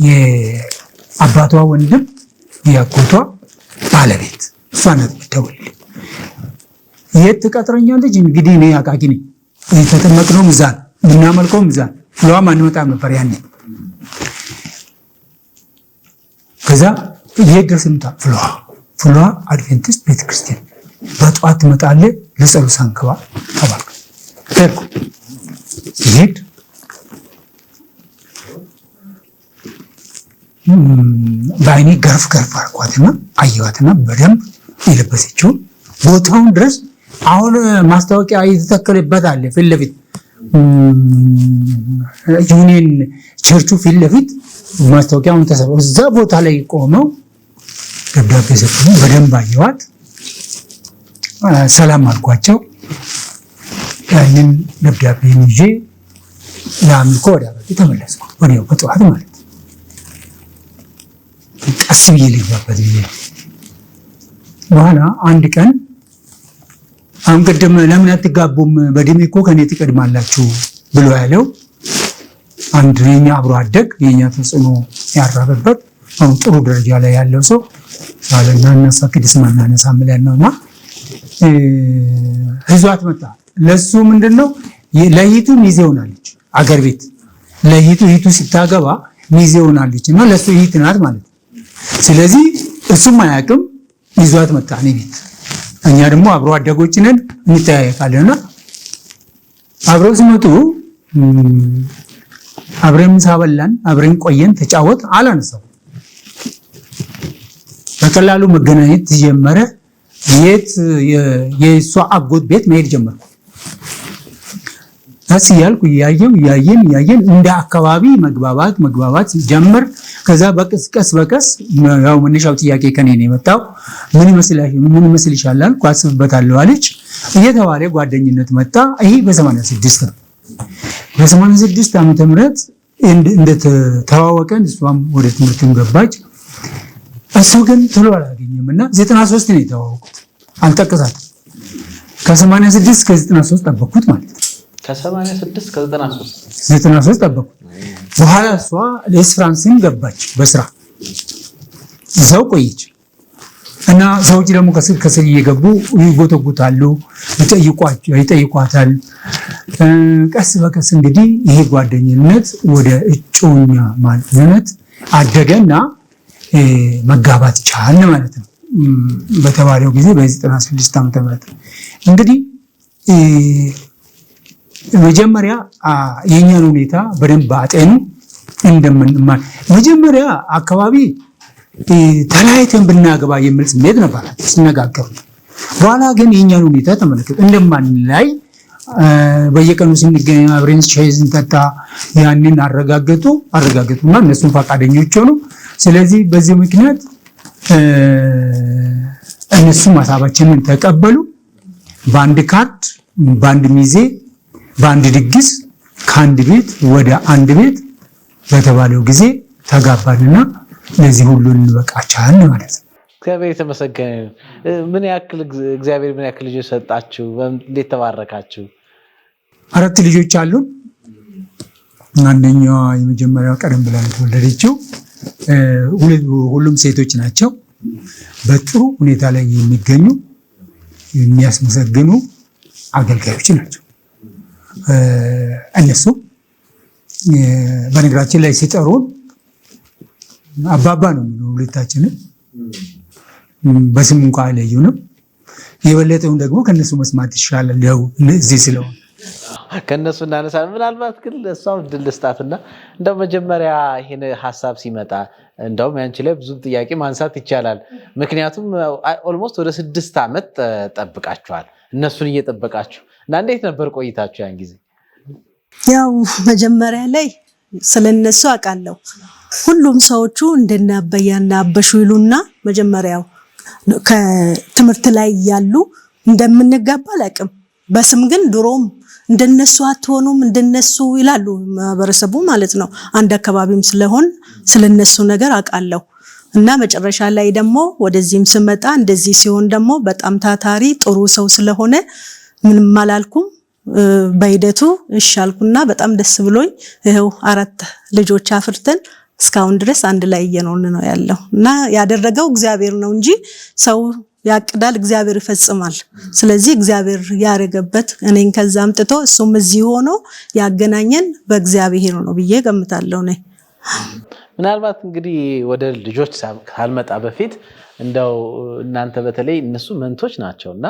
የአባቷ ወንድም የአጎቷ ባለቤት፣ እሷ ናት የምትደውልልኝ። የት ትቀጥረኛለች? እንግዲህ እኔ አቃቂ ነኝ። የተጠመቅነውም እዛ ነው፣ የምናመልከውም እዛ ነው። ፍሏም አንመጣም ነበር ያኔ። ከዛ የት ድረስ ምጣ? ፍሏ አድቬንቲስት ቤተክርስቲያን በጠዋት ትመጣለህ፣ ለጸሎት ሳንክባ ተባልኩ። ሄድኩ። ሲሄድ በአይኔ ገርፍ አልኳትና አየዋትና በደንብ የለበሰችው ቦታውን ድረስ አሁን ማስታወቂያ የተተከለበት አለ ፊት ለፊት ዩኒየን ቸርቹ ፊት ለፊት ማስታወቂያውን ተሰበው እዛ ቦታ ላይ ቆመው ደብዳቤ ሰጡኝ። በደንብ አየዋት፣ ሰላም አልኳቸው። ያንን ደብዳቤ ይዤ ለአምልኮ ወደ አባቴ ተመለስኩ። ወዲያው በጠዋት ማለት ቀስ ብዬ ልግባበት ብዬ በኋላ አንድ ቀን አሁን ቅድም ለምን አትጋቡም በእድሜ እኮ ከኔ ትቀድማላችሁ ብሎ ያለው አንድ የኛ አብሮ አደግ የኛ ተጽዕኖ ያራበበት አሁን ጥሩ ደረጃ ላይ ያለው ሰው ሳለና እናሳክድ ስማና ነሳምል ያለውና ህዟት መጣ። ለሱ ምንድነው ለይቱ ሚዜ ሆናለች። አገር ቤት ለይቱ ሲታገባ ሚዜ ሆናለች እና ለሱ ይት ናት ማለት ነው። ስለዚህ እሱም አያውቅም ይዟት መጣ እኔ ቤት። እኛ ደግሞ አብሮ አደጎች ነን እንተያየቃለንና አብረው ሲመጡ አብረን ምሳ በላን፣ አብረን ቆየን፣ ተጫወት። አላነሳው በቀላሉ መገናኘት ተጀመረ። የት የሷ አጎት ቤት መሄድ ጀመርኩ። ታስ ያልኩ ያየን እንደ አካባቢ መግባባት ጀመር። ከዛ ቀስ በቀስ ያው መነሻው ጥያቄ ከኔ ነው የመጣው። ምን ይመስልሻል አልኩ። አስብበታለሁ አለች እየተባለ ጓደኝነት መጣ። ይሄ በ86 ነው። በ86 ዓመተ ምህረት እንደተዋወቀን እሷም ወደ ትምህርትም ገባች። እሱ ግን ቶሎ አላገኘምና 93 ነው የተዋወቁት። አልጠቀሳትም። ከ86 እስከ 93 ጠበቅኩት ማለት ነው። ከ86 እስከ 93 ጠበቅኩት። በኋላ እሷ ለፍራንስን ገባች በስራ እዛው ቆየች እና ሰዎች ደግሞ ከስር እየገቡ ይጎተጉታሉ፣ ይጠይቋታል። ቀስ በቀስ እንግዲህ ይሄ ጓደኝነት ወደ እጮኛ ማንነት አደገና መጋባት ቻልን ማለት ነው። በተባለው ጊዜ በ96 ዓመተ ምህረት እንግዲህ መጀመሪያ የኛን ሁኔታ በደንብ አጤኑ እንደምንማር መጀመሪያ አካባቢ ተለያይተን ብናገባ የሚል ስሜት ነበር ሲነጋገሩ። በኋላ ግን የኛን ሁኔታ ተመለከቱ። እንደማንላይ በየቀኑ ስንገናኝ አብረን ሻይ ስንጠጣ ያንን አረጋገጡና እነሱም ፈቃደኞች ሆኑ። ስለዚህ በዚህ ምክንያት እነሱም ሀሳባችንን ተቀበሉ። በአንድ ካርድ፣ በአንድ ሚዜ፣ በአንድ ድግስ ከአንድ ቤት ወደ አንድ ቤት በተባለው ጊዜ ተጋባንና ለዚህ ሁሉ እንበቃቻለን ማለት ነው። እግዚአብሔር የተመሰገነ። እግዚአብሔር ምን ያክል ልጆች ሰጣችሁ? እንዴት ተባረካችሁ? 4 ልጆች አሉን። አንደኛዋ የመጀመሪያው ቀደም ብላ የተወለደችው፣ ሁሉም ሴቶች ናቸው። በጥሩ ሁኔታ ላይ የሚገኙ የሚያስመሰግኑ አገልጋዮች ናቸው። እነሱ በነገራችን ላይ ሲጠሩን አባባ ነው የሚለው ሁለታችንም በስም እንኳን አይለዩንም። የበለጠውን ደግሞ ከነሱ መስማት ይሻላል። ያው እዚህ ስለሆነ ከነሱ እናነሳለን። ምናልባት ግን ለሷም ድል ልስጣትና እንደው መጀመሪያ ይሄን ሐሳብ ሲመጣ እንደውም ያንቺ ላይ ብዙ ጥያቄ ማንሳት ይቻላል። ምክንያቱም ኦልሞስት ወደ 6 ዓመት ጠብቃችኋል፣ እነሱን እየጠበቃችሁ እና እንዴት ነበር ቆይታችሁ ያን ጊዜ? ያው መጀመሪያ ላይ ስለነሱ አውቃለሁ። ሁሉም ሰዎቹ እንደናበያና አበሹ ይሉና መጀመሪያው ከትምህርት ላይ ያሉ እንደምንጋባ አላውቅም። በስም ግን ድሮም እንደነሱ አትሆኑም እንደነሱ ይላሉ ማህበረሰቡ ማለት ነው። አንድ አካባቢም ስለሆን ስለነሱ ነገር አውቃለሁ። እና መጨረሻ ላይ ደግሞ ወደዚህም ስመጣ እንደዚህ ሲሆን ደግሞ በጣም ታታሪ ጥሩ ሰው ስለሆነ ምንም አላልኩም። በሂደቱ እሻልኩና በጣም ደስ ብሎኝ ይሄው 4 ልጆች አፍርተን እስካሁን ድረስ አንድ ላይ እየኖርን ነው ያለው። እና ያደረገው እግዚአብሔር ነው እንጂ ሰው ያቅዳል፣ እግዚአብሔር ይፈጽማል። ስለዚህ እግዚአብሔር ያረገበት እኔን ከዛ አምጥቶ እሱም እዚህ ሆኖ ያገናኘን በእግዚአብሔር ነው ብዬ ገምታለሁ ነኝ። ምናልባት እንግዲህ ወደ ልጆች ካልመጣ በፊት እንደው እናንተ በተለይ እነሱ መንቶች ናቸውና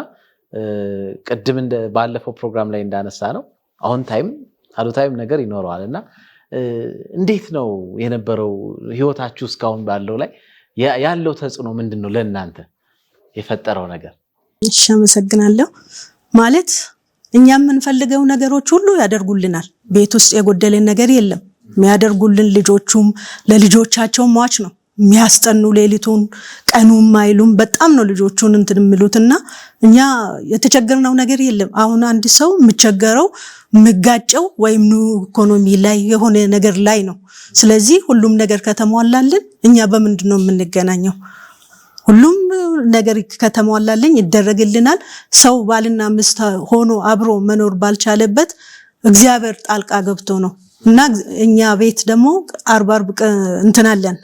ቅድም ባለፈው ፕሮግራም ላይ እንዳነሳ ነው አሁን ታይም አሉታይም ነገር ይኖረዋልና እንዴት ነው የነበረው ህይወታችሁ እስካሁን ባለው ላይ ያለው ተጽዕኖ ምንድነው ለእናንተ የፈጠረው ነገር? እሺ አመሰግናለሁ። ማለት እኛ የምንፈልገው ነገሮች ሁሉ ያደርጉልናል። ቤት ውስጥ የጎደለን ነገር የለም። የሚያደርጉልን ልጆቹም ለልጆቻቸው ሟች ነው የሚያስጠኑ ሌሊቱን ቀኑም አይሉም። በጣም ነው ልጆቹን እንትን የሚሉትና እኛ የተቸገርነው ነገር የለም። አሁን አንድ ሰው የሚቸገረው የሚጋጨው ወይም ኢኮኖሚ ላይ የሆነ ነገር ላይ ነው። ስለዚህ ሁሉም ነገር ከተሟላልን እኛ በምንድን ነው የምንገናኘው? ሁሉም ነገር ከተሟላልን ይደረግልናል። ሰው ባልና ሚስት ሆኖ አብሮ መኖር ባልቻለበት እግዚአብሔር ጣልቃ ገብቶ ነው እና እኛ ቤት ደግሞ 40 እንትን አለን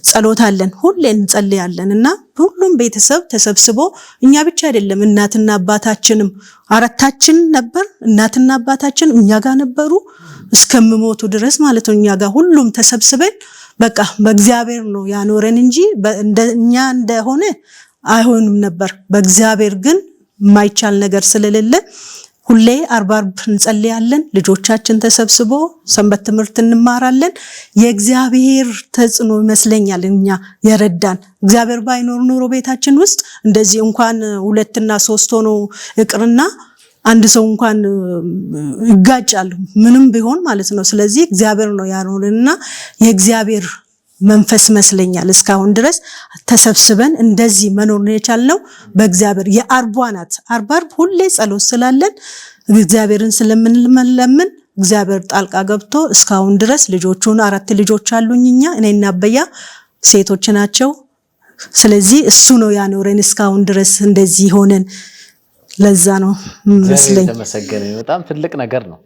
ጸሎት አለን፣ ሁሌ እንጸልያለን እና ሁሉም ቤተሰብ ተሰብስቦ እኛ ብቻ አይደለም እናትና አባታችንም አራታችን ነበር። እናትና አባታችን እኛ ጋር ነበሩ እስከምሞቱ ድረስ ማለት ነው። እኛ ጋር ሁሉም ተሰብስበን በቃ በእግዚአብሔር ነው ያኖረን እንጂ እኛ እንደሆነ አይሆንም ነበር። በእግዚአብሔር ግን የማይቻል ነገር ስለሌለ ሁሌ 40 እንጸልያለን። ልጆቻችን ተሰብስቦ ሰንበት ትምህርት እንማራለን። የእግዚአብሔር ተጽዕኖ ይመስለኛል እኛ የረዳን። እግዚአብሔር ባይኖር ኖሮ ቤታችን ውስጥ እንደዚህ እንኳን 2 እና 3 ሆኖ ይቅርና አንድ ሰው እንኳን ይጋጫሉ ምንም ቢሆን ማለት ነው። ስለዚህ እግዚአብሔር ነው ያኖርንና የእግዚአብሔር መንፈስ መስለኛል እስካሁን ድረስ ተሰብስበን እንደዚህ መኖር ነው የቻልነው በእግዚአብሔር። የአርቧ ናት 40 ሁሌ ጸሎት ስላለን እግዚአብሔርን ስለምንለምን እግዚአብሔር ጣልቃ ገብቶ እስካሁን ድረስ ልጆቹን 4 ልጆች አሉኝ እኔና አበያ ሴቶች ናቸው። ስለዚህ እሱ ነው ያኖረን እስካሁን ድረስ እንደዚህ ሆነን። ለዛ ነው መስለኝ ተመሰገነ። በጣም ትልቅ ነገር ነው።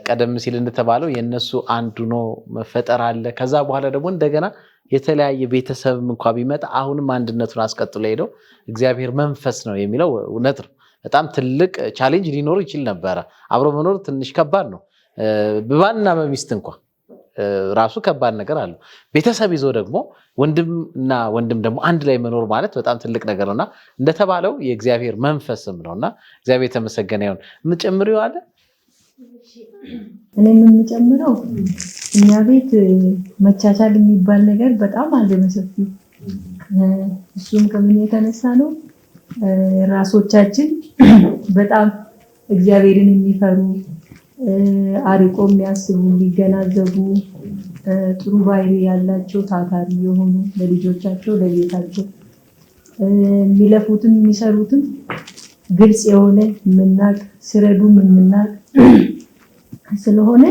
ቀደም ሲል እንደተባለው የነሱ አንዱ ነው መፈጠር አለ። ከዛ በኋላ ደግሞ እንደገና የተለያየ ቤተሰብም እንኳን ቢመጣ አሁንም አንድነቱን አስቀጥሎ ሄደው እግዚአብሔር መንፈስ ነው የሚለው እውነት ነው። በጣም ትልቅ ቻሌንጅ ሊኖር ይችል ነበር። አብሮ መኖር ትንሽ ከባድ ነው። በባልና በሚስት እንኳን ራሱ ከባድ ነገር አለው። ቤተሰብ ይዞ ደግሞ ወንድምና ወንድም ደግሞ አንድ ላይ መኖር ማለት በጣም ትልቅ ነገር ነውና እንደተባለው የእግዚአብሔር መንፈስም ነውና እግዚአብሔር ተመሰገነ ይሁን። ምጨምሪው አለ እኔ የምጨምረው እኛ ቤት መቻቻል የሚባል ነገር በጣም አለ በሰፊው። እሱም ከምን የተነሳ ነው? ራሶቻችን በጣም እግዚአብሔርን የሚፈሩ አሪቆ የሚያስቡ ሊገናዘቡ ጥሩ ባህሪ ያላቸው ታታሪ የሆኑ ለልጆቻቸው ለቤታቸው የሚለፉትም የሚሰሩትም ግልጽ የሆነ የምናቅ ሲረዱም የምናቅ ስለሆነ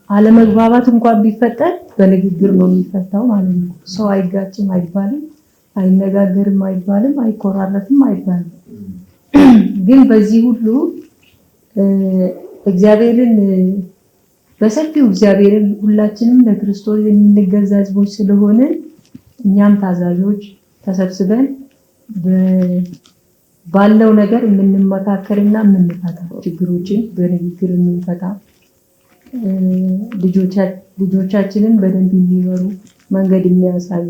አለመግባባት እንኳን ቢፈጠር በንግግር ነው የሚፈታው ማለት ነው። ሰው አይጋጭም አይባልም፣ አይነጋገርም አይባልም፣ አይኮራረፍም አይባልም። ግን በዚህ ሁሉ እግዚአብሔርን በሰፊው እግዚአብሔርን ሁላችንም ለክርስቶስ የምንገዛ ሕዝቦች ስለሆነ እኛም ታዛዦች ተሰብስበን ባለው ነገር የምንመካከርና የምንፈታ ችግሮችን በንግግር የምንፈታ ልጆቻችንን በደንብ የሚመሩ መንገድ የሚያሳዩ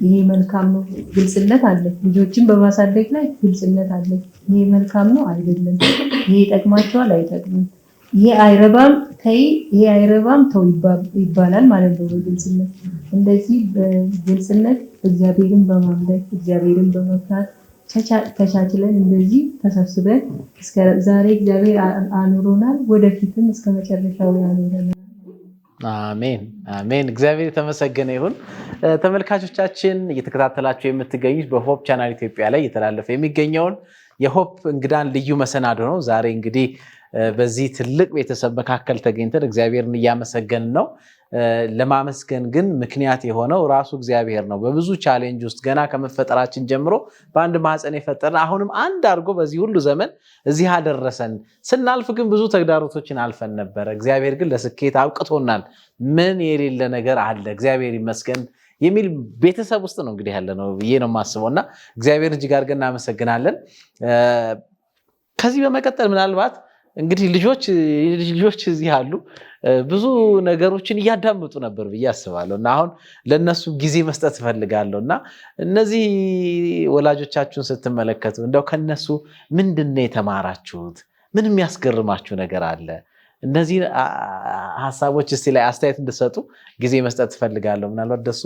ይሄ መልካም ነው። ግልጽነት አለ። ልጆችን በማሳደግ ላይ ግልጽነት አለ። ይሄ መልካም ነው አይደለም፣ ይሄ ይጠቅማቸዋል አይጠቅምም፣ ይሄ አይረባም ተይ፣ ይሄ አይረባም ተው ይባላል ማለት ነው። በግልጽነት እንደዚህ በግልጽነት እግዚአብሔርን በማምለክ እግዚአብሔርን በመፍራት ተቻችለን እንደዚህ ተሰብስበን እስከ ዛሬ እግዚአብሔር አኑሮናል። ወደፊትም እስከ መጨረሻው ያኖረናል። አሜን አሜን። እግዚአብሔር የተመሰገነ ይሁን። ተመልካቾቻችን እየተከታተላችሁ የምትገኙት በሆፕ ቻናል ኢትዮጵያ ላይ እየተላለፈ የሚገኘውን የሆፕ እንግዳን ልዩ መሰናዶ ነው። ዛሬ እንግዲህ በዚህ ትልቅ ቤተሰብ መካከል ተገኝተን እግዚአብሔርን እያመሰገንን ነው። ለማመስገን ግን ምክንያት የሆነው ራሱ እግዚአብሔር ነው። በብዙ ቻሌንጅ ውስጥ ገና ከመፈጠራችን ጀምሮ በአንድ ማህፀን የፈጠረን አሁንም አንድ አድርጎ በዚህ ሁሉ ዘመን እዚህ አደረሰን። ስናልፍ ግን ብዙ ተግዳሮቶችን አልፈን ነበረ። እግዚአብሔር ግን ለስኬት አብቅቶናል። ምን የሌለ ነገር አለ? እግዚአብሔር ይመስገን የሚል ቤተሰብ ውስጥ ነው እንግዲህ ያለ ነው ብዬ ነው የማስበው እና እግዚአብሔርን እጅግ አድርገን እናመሰግናለን። ከዚህ በመቀጠል ምናልባት እንግዲህ ልጆች እዚህ አሉ፣ ብዙ ነገሮችን እያዳመጡ ነበር ብዬ አስባለሁ እና አሁን ለነሱ ጊዜ መስጠት እፈልጋለሁ እና እነዚህ ወላጆቻችሁን ስትመለከቱ እንደው ከነሱ ምንድነው የተማራችሁት? ምን የሚያስገርማችሁ ነገር አለ? እነዚህ ሐሳቦች እስቲ ላይ አስተያየት እንድሰጡ ጊዜ መስጠት ፈልጋለሁ ምናልባት ደሱ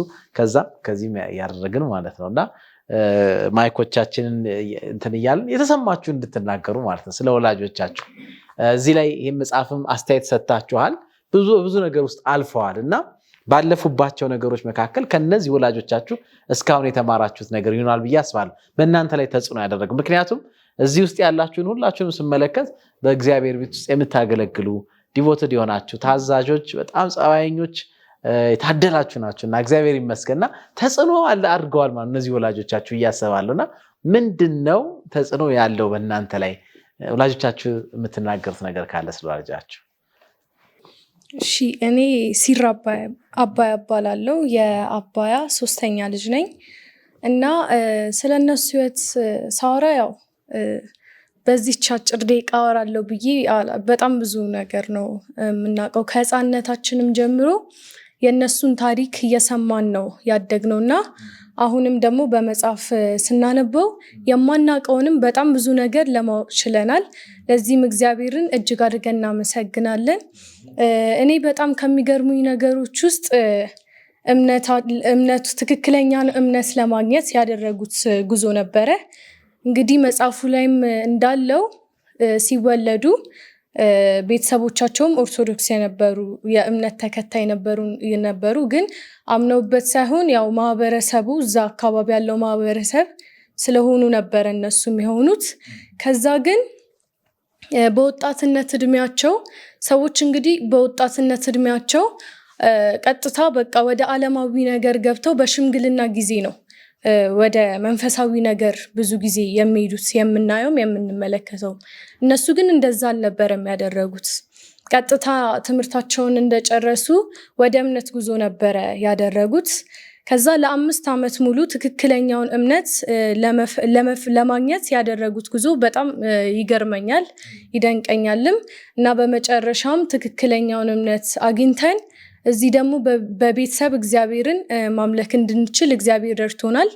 ከዚህም ያደረግን ማለት ነውና ማይኮቻችንን እንትን ይያልን የተሰማችሁ እንድትናገሩ ማለት ነው ስለ ወላጆቻችሁ እዚህ ላይ ይሄ መጽሐፍም አስተያየት ሰጣችኋል ብዙ ነገር ውስጥ አልፈዋልና ባለፉባቸው ነገሮች መካከል ከነዚህ ወላጆቻችሁ እስካሁን የተማራችሁት ነገር ይሆናል ብዬ አስባለሁ በእናንተ ላይ ተጽዕኖ ያደረገ ምክንያቱም እዚህ ውስጥ ያላችሁን ሁላችሁንም ስመለከት በእግዚአብሔር ቤት ውስጥ የምታገለግሉ ዲቮትድ የሆናችሁ ታዛዦች በጣም ጸባይኞች የታደላችሁ ናችሁና እግዚአብሔር ይመስገንና ተጽዕኖ አድርገዋል ማለት እነዚህ ወላጆቻችሁ እያሰባሉና ምንድነው ተጽዕኖ ያለው በእናንተ ላይ ወላጆቻችሁ የምትናገሩት ነገር ካለ ስለወላጆቻችሁ እሺ እኔ ሲራባ አባያ አባላለሁ የአባያ ሶስተኛ ልጅ ነኝ እና ስለነሱ ህይወት ሳወራ ያው በዚህ አጭር ደቂቃ አወራለሁ ብዬ በጣም ብዙ ነገር ነው የምናውቀው ከህፃንነታችንም ጀምሮ የነሱን ታሪክ እየሰማን ነው ያደግነውና አሁንም ደግሞ በመጽሐፍ ስናነበው የማናውቀውንም በጣም ብዙ ነገር ለማወቅ ችለናል ለዚህም እግዚአብሔርን እጅግ አድርገን እናመሰግናለን እኔ በጣም ከሚገርሙኝ ነገሮች ውስጥ እምነቱ ትክክለኛ እምነት ለማግኘት ያደረጉት ጉዞ ነበረ እንግዲህ መጽሐፉ ላይም እንዳለው ሲወለዱ ቤተሰቦቻቸውም ኦርቶዶክስ የነበሩ የእምነት ተከታይ ነበሩ ግን አምነውበት ሳይሆን ያው ማህበረሰቡ እዛ አካባቢ ያለው ማህበረሰብ ስለሆኑ ነበር እነሱም የሆኑት ከዛ ግን በወጣትነት እድሜያቸው ሰዎች እንግዲህ በወጣትነት እድሜያቸው ቀጥታ በቃ ወደ ዓለማዊ ነገር ገብተው በሽምግልና ጊዜ ነው ወደ መንፈሳዊ ነገር ብዙ ጊዜ የሚሄዱት የምናየውም የምንመለከተው እነሱ ግን እንደዛ አልነበረም ያደረጉት ቀጥታ ትምህርታቸውን እንደጨረሱ ወደ እምነት ጉዞ ነበረ ያደረጉት ከዛ ለ5 ዓመት ሙሉ ትክክለኛውን እምነት ለማግኘት ያደረጉት ጉዞ በጣም ይገርመኛል ይደንቀኛልም እና በመጨረሻም ትክክለኛውን እምነት አግኝተን እዚህ ደግሞ በቤተሰብ እግዚአብሔርን ማምለክ እንድንችል እግዚአብሔር ረድቶናል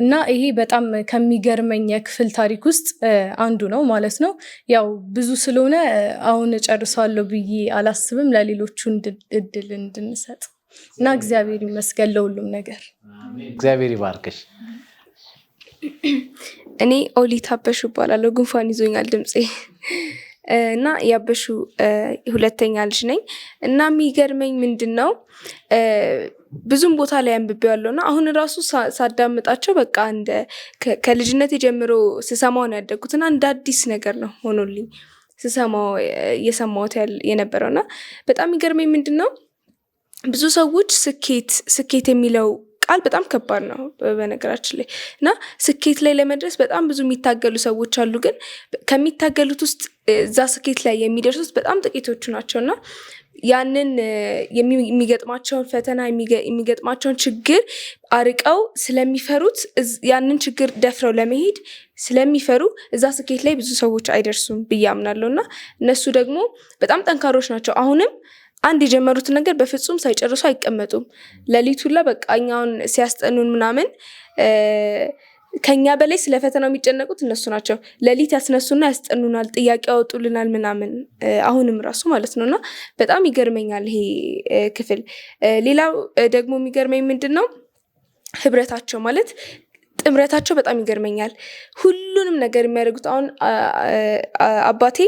እና ይሄ በጣም ከሚገርመኝ የክፍል ታሪክ ውስጥ አንዱ ነው ማለት ነው ያው ብዙ ስለሆነ አሁን ጨርሳለሁ ብዬ አላስብም ለሌሎቹ እድል እንድንሰጥ እና እግዚአብሔር ይመስገን ለሁሉም ነገር እግዚአብሔር ይባርክሽ እኔ ኦሊት አበሹ እባላለሁ ጉንፋን ይዞኛል ድምጼ እና ያበሹ ሁለተኛ ልጅ ነኝ እና የሚገርመኝ ምንድነው ብዙም ቦታ ላይ አንብቤዋለሁና አሁን ራሱ ሳዳምጣቸው በቃ እንደ ከልጅነት ጀምሮ ስሰማው ነው ያደግኩትና እንደ አዲስ ነገር ነው ሆኖልኝ ስሰማው የሰማሁት የነበረውና በጣም የሚገርመኝ ምንድነው ብዙ ሰዎች ስኬት የሚለው ቃል በጣም ከባድ ነው በነገራችን ላይ እና ስኬት ላይ ለመድረስ በጣም ብዙ የሚታገሉ ሰዎች አሉ ግን ከሚታገሉት ውስጥ እዛ ስኬት ላይ የሚደርሱት በጣም ጥቂቶቹ ናቸውና ያንን የሚገጥማቸውን ፈተና የሚገጥማቸውን ችግር አርቀው ስለሚፈሩት ያንን ችግር ደፍረው ለመሄድ ስለሚፈሩ እዛ ስኬት ላይ ብዙ ሰዎች አይደርሱም ብዬ አምናለሁና እነሱ ደግሞ በጣም ጠንካሮች ናቸው አሁንም አንድ የጀመሩት ነገር በፍጹም ሳይጨርሱ አይቀመጡም ለሊቱላ በቃኛውን ሲያስጠኑን ምናምን ከኛ በላይ ስለ ፈተናው የሚጨነቁት እነሱ ናቸው ለሊት ያስነሱና ያስጠኑናል ጥያቄ ያወጡልናል ምናምን አሁንም ራሱ ማለት ነውና በጣም ይገርመኛል ይሄ ክፍል ሌላው ደግሞ የሚገርመኝ ምንድነው ህብረታቸው ማለት ጥምረታቸው በጣም ይገርመኛል ሁሉንም ነገር የሚያደርጉት አሁን አባቴ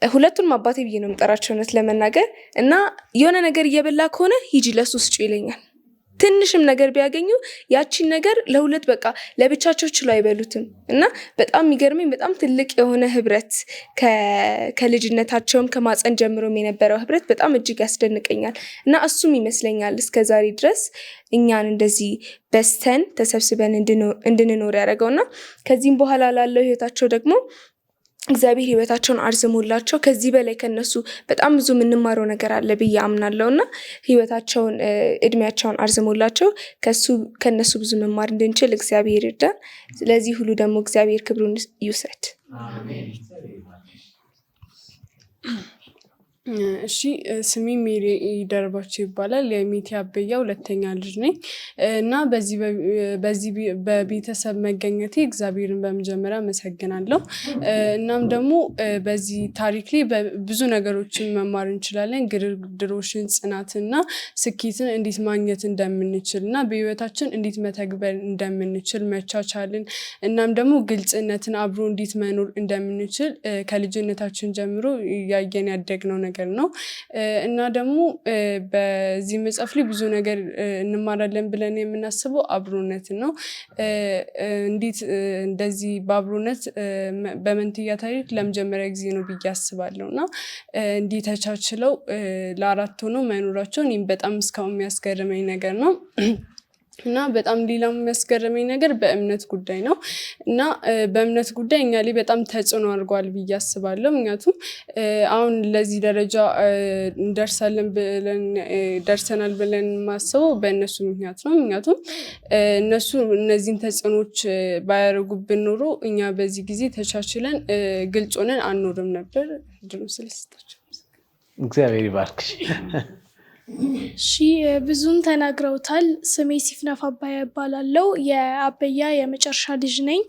ሁለቱንም አባቴ ብዬ ነው የምጠራቸው እውነት ለመናገር እና የሆነ ነገር እየበላ ከሆነ ሂጂ ለሱ ስጪ ይለኛል ትንሽም ነገር ቢያገኙ ያቺን ነገር ለሁለት በቃ ለብቻቸው ችለው አይበሉትም እና በጣም የሚገርመኝ በጣም ትልቅ የሆነ ህብረት ከልጅነታቸውም ከማፀን ጀምሮም የነበረው ህብረት በጣም እጅግ ያስደንቀኛል እና እሱም ይመስለኛል እስከዛሬ ድረስ እኛን እንደዚህ በስተን ተሰብስበን እንድንኖር ያደረገውና ከዚህም በኋላ ላለው ህይወታቸው ደግሞ እግዚአብሔር ህይወታቸውን አርዝሞላቸው ከዚህ በላይ ከነሱ በጣም ብዙ የምንማረው ነገር አለ ብዬ አምናለሁና ህይወታቸውን እድሜያቸውን አርዝሞላቸው ከነሱ ብዙ መማር እንድንችል እግዚአብሔር ይርዳን ስለዚህ ሁሉ ደግሞ እግዚአብሔር ክብሩን ይውሰድ አሜን እሺ ስሜ ሜሪ ደርባቸው ይባላል። የሚቲ አበያ ሁለተኛ ልጅ ነኝ እና በዚህ በቤተሰብ መገኘቴ እግዚአብሔርን በመጀመሪያ አመሰግናለሁ። እናም ደግሞ በዚህ ታሪክ ላይ ብዙ ነገሮችን መማር እንችላለን። ግድግድሮችን፣ ጽናትና ስኬትን እንዴት ማግኘት እንደምንችል እና በህይወታችን እንዴት መተግበር እንደምንችል፣ መቻቻልን እናም ደግሞ ግልጽነትን አብሮ እንዴት መኖር እንደምንችል ከልጅነታችን ጀምሮ ያየን ያደግነው ነገር ነው እና ደግሞ በዚህ መጽሐፍ ላይ ብዙ ነገር እንማራለን ብለን የምናስበው አብሮነት ነው። እንዴት እንደዚህ በአብሮነት በመንትያ ታሪክ ለመጀመሪያ ጊዜ ነው ብዬ አስባለሁ እና እንዲህ ተቻችለው ለአራት ሆኖ መኖራቸው እኔም በጣም እስካሁን የሚያስገርመኝ ነገር ነው። እና በጣም ሌላው የሚያስገርመኝ ነገር በእምነት ጉዳይ ነው እና በእምነት ጉዳይ እኛ ላይ በጣም ተጽዕኖ አድርጓል ብዬ አስባለሁ። ምክንያቱም አሁን ለዚህ ደረጃ ደርሰናል ብለን ማስበው በእነሱ ምክንያት ነው። ምክንያቱም እነሱ እነዚህን ተጽዕኖች ባያደርጉብን ኖሮ እኛ በዚህ ጊዜ ተቻችለን ግልጽ ሆነን አንኖርም ነበር። ድሮ ስለስጣቸው እግዚአብሔር ይባርክሽ። እሺ ብዙን ተናግረውታል። ስሜ ሲፍናፍ አባያ እባላለሁ። የአበያ የመጨረሻ ልጅ ነኝ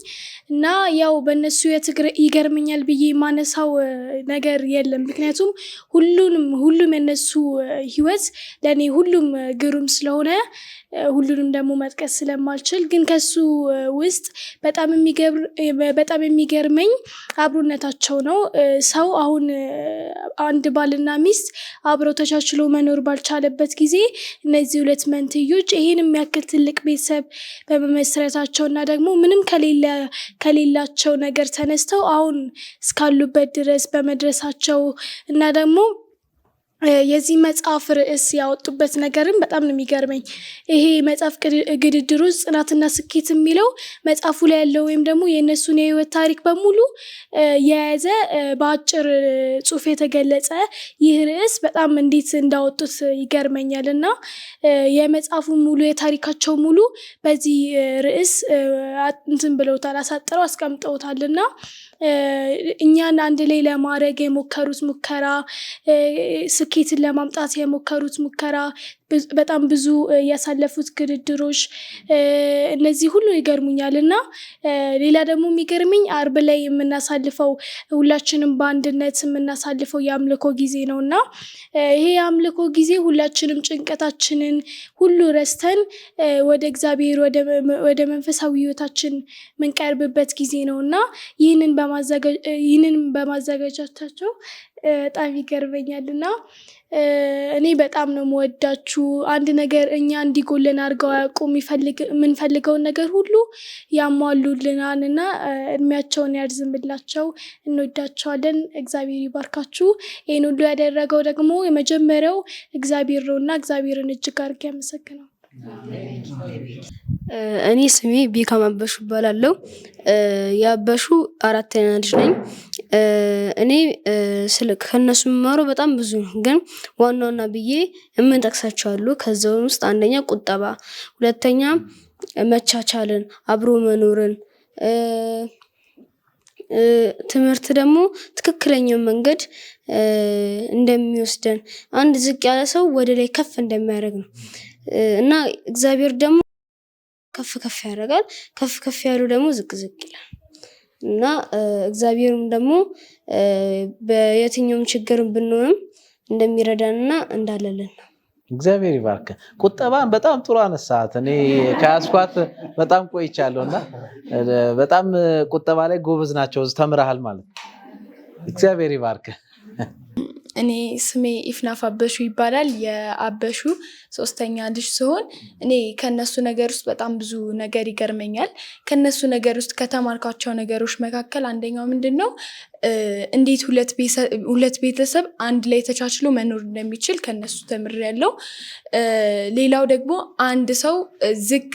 እና ያው በእነሱ ይገርመኛል ብዬ ማነሳው ነገር የለም። ምክንያቱም ሁሉም የነሱ ህይወት ለእኔ ሁሉም ግሩም ስለሆነ ሁሉንም ደግሞ መጥቀስ ስለማልችል፣ ግን ከሱ ውስጥ በጣም የሚገርመኝ አብሮነታቸው ነው። ሰው አሁን አንድ ባልና ሚስት አብረው ተቻችሎ መኖር ባልቻለበት ጊዜ እነዚህ ሁለት መንትዮች ይሄን የሚያክል ትልቅ ቤተሰብ በመመስረታቸው እና ደግሞ ምንም ከሌላቸው ነገር ተነስተው አሁን እስካሉበት ድረስ በመድረሳቸው እና ደግሞ የዚህ መጽሐፍ ርዕስ ያወጡበት ነገርም በጣም ነው የሚገርመኝ። ይሄ መጽሐፍ ግድድሮች፣ ጽናትና ስኬት የሚለው መጽሐፉ ላይ ያለው ወይም ደግሞ የእነሱን የህይወት ታሪክ በሙሉ የያዘ በአጭር ጽሑፍ የተገለጸ ይህ ርዕስ በጣም እንዴት እንዳወጡት ይገርመኛል እና የመጽሐፉ ሙሉ የታሪካቸው ሙሉ በዚህ ርዕስ እንትን ብለውታል፣ አሳጥረው አስቀምጠውታል እና እኛን አንድ ላይ ለማድረግ የሞከሩት ሙከራ፣ ስኬትን ለማምጣት የሞከሩት ሙከራ፣ በጣም ብዙ ያሳለፉት ግድድሮች እነዚህ ሁሉ ይገርሙኛል እና ሌላ ደግሞ የሚገርመኝ አርብ ላይ የምናሳልፈው ሁላችንም በአንድነት የምናሳልፈው የአምልኮ ጊዜ ነው እና ይሄ የአምልኮ ጊዜ ሁላችንም ጭንቀታችንን ሁሉ ረስተን ወደ እግዚአብሔር ወደ መንፈሳዊ ህይወታችን የምንቀርብበት ጊዜ ነው እና ይህንን በማዘጋጀታቸው በጣም ይገርመኛል እና እኔ በጣም ነው የምወዳችሁ። አንድ ነገር እኛ እንዲጎለን አድርገው አያውቁም። የምንፈልገውን ነገር ሁሉ ያሟሉልናል እና እድሜያቸውን ያርዝምላቸው። እንወዳቸዋለን። እግዚአብሔር ይባርካችሁ። ይህን ሁሉ ያደረገው ደግሞ የመጀመሪያው እግዚአብሔር ነው እና እግዚአብሔርን እጅግ አድርጌ አመሰግናለሁ። እኔ ስሜ ቢካም አበሹ እባላለሁ። የአበሹ አራተኛ ልጅ ነኝ። እኔ ከእነሱ የምማረው በጣም ብዙ ነው፣ ግን ዋና ብዬ የምንጠቅሳቸው አሉ። ከዛው ውስጥ አንደኛ ቁጠባ፣ ሁለተኛ መቻቻልን፣ አብሮ መኖርን፣ ትምህርት ደግሞ ትክክለኛው መንገድ እንደሚወስደን፣ አንድ ዝቅ ያለ ሰው ወደ ላይ ከፍ እንደሚያደርግ ነው እና እግዚአብሔር ደግሞ ከፍ ከፍ ያደርጋል፣ ከፍ ያሉ ደግሞ ዝቅ ይላል እና እግዚአብሔርም ደግሞ በየትኛውም ችግር ብንሆንም እንደሚረዳንና እንዳለልን ነው። እግዚአብሔር ይባርክ። ቁጠባን በጣም ጥሩ አነሳት። እኔ ከያስኳት በጣም ቆይቻለሁና በጣም ቁጠባ ላይ ጎበዝ ናቸው። ተምረሃል ማለት ነው። እግዚአብሔር ይባርክ። እኔ ስሜ ኢፍናፍ አበሹ ይባላል። የአበሹ ሶስተኛ ልጅ ሲሆን እኔ ከነሱ ነገር ውስጥ በጣም ብዙ ነገር ይገርመኛል። ከነሱ ነገር ውስጥ ከተማርካቸው ነገሮች መካከል አንደኛው ምንድነው እንዴት ሁለት ቤተሰብ አንድ ላይ ተቻችሎ መኖር እንደሚችል ከነሱ ተምሬያለሁ። ሌላው ደግሞ አንድ ሰው ዝቅ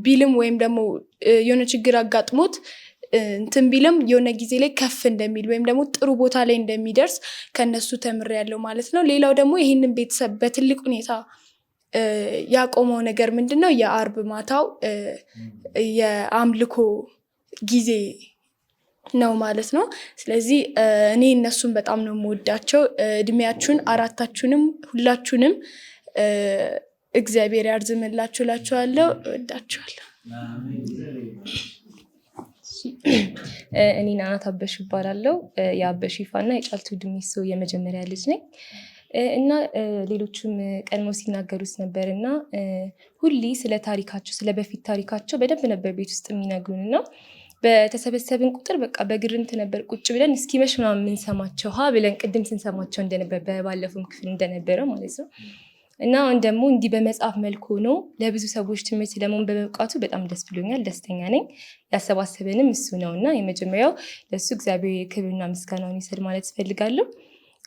ቢልም ወይም ደግሞ የሆነ ችግር አጋጥሞት እንትን ቢልም የሆነ ጊዜ ላይ ከፍ እንደሚል ወይም ደግሞ ጥሩ ቦታ ላይ እንደሚደርስ ከነሱ ተምሬያለሁ ማለት ነው። ሌላው ደግሞ ይህንን ቤተሰብ በትልቅ ሁኔታ ያቆመው ነገር ምንድነው? የአርብ ማታው የአምልኮ ጊዜ ነው ማለት ነው። ስለዚህ እኔ እነሱን በጣም ነው የምወዳቸው። እድሜያችሁን አራታችሁንም ሁላችሁንም እግዚአብሔር ያርዝምላችሁ እላችኋለሁ። እወዳችኋለሁ። እኔ ናናት አበሽ እባላለሁ። የአበሽ ይፋና የጫልቱ ድሚሶ የመጀመሪያ ልጅ ነኝ እና ሌሎቹም ቀድመው ሲናገሩት ነበር እና ሁሌ ስለ ታሪካቸው ስለ በፊት ታሪካቸው በደንብ ነበር ቤት ውስጥ የሚነግሩን እና በተሰበሰብን ቁጥር በቃ በግርምት ነበር ቁጭ ብለን እስኪመሽ ምናምን የምንሰማቸው ብለን ቅድም ስንሰማቸው እንደነበር በባለፈው ክፍል እንደነበረው ማለት ነው። እና አሁን ደግሞ እንዲህ በመጽሐፍ መልክ ሆኖ ለብዙ ሰዎች ትምህርት ለመሆን በመብቃቱ በጣም ደስ ብሎኛል፣ ደስተኛ ነኝ። ያሰባሰበንም እሱ ነው እና የመጀመሪያው ለእሱ እግዚአብሔር ክብርና ምስጋናውን ይሰድ ማለት እፈልጋለሁ።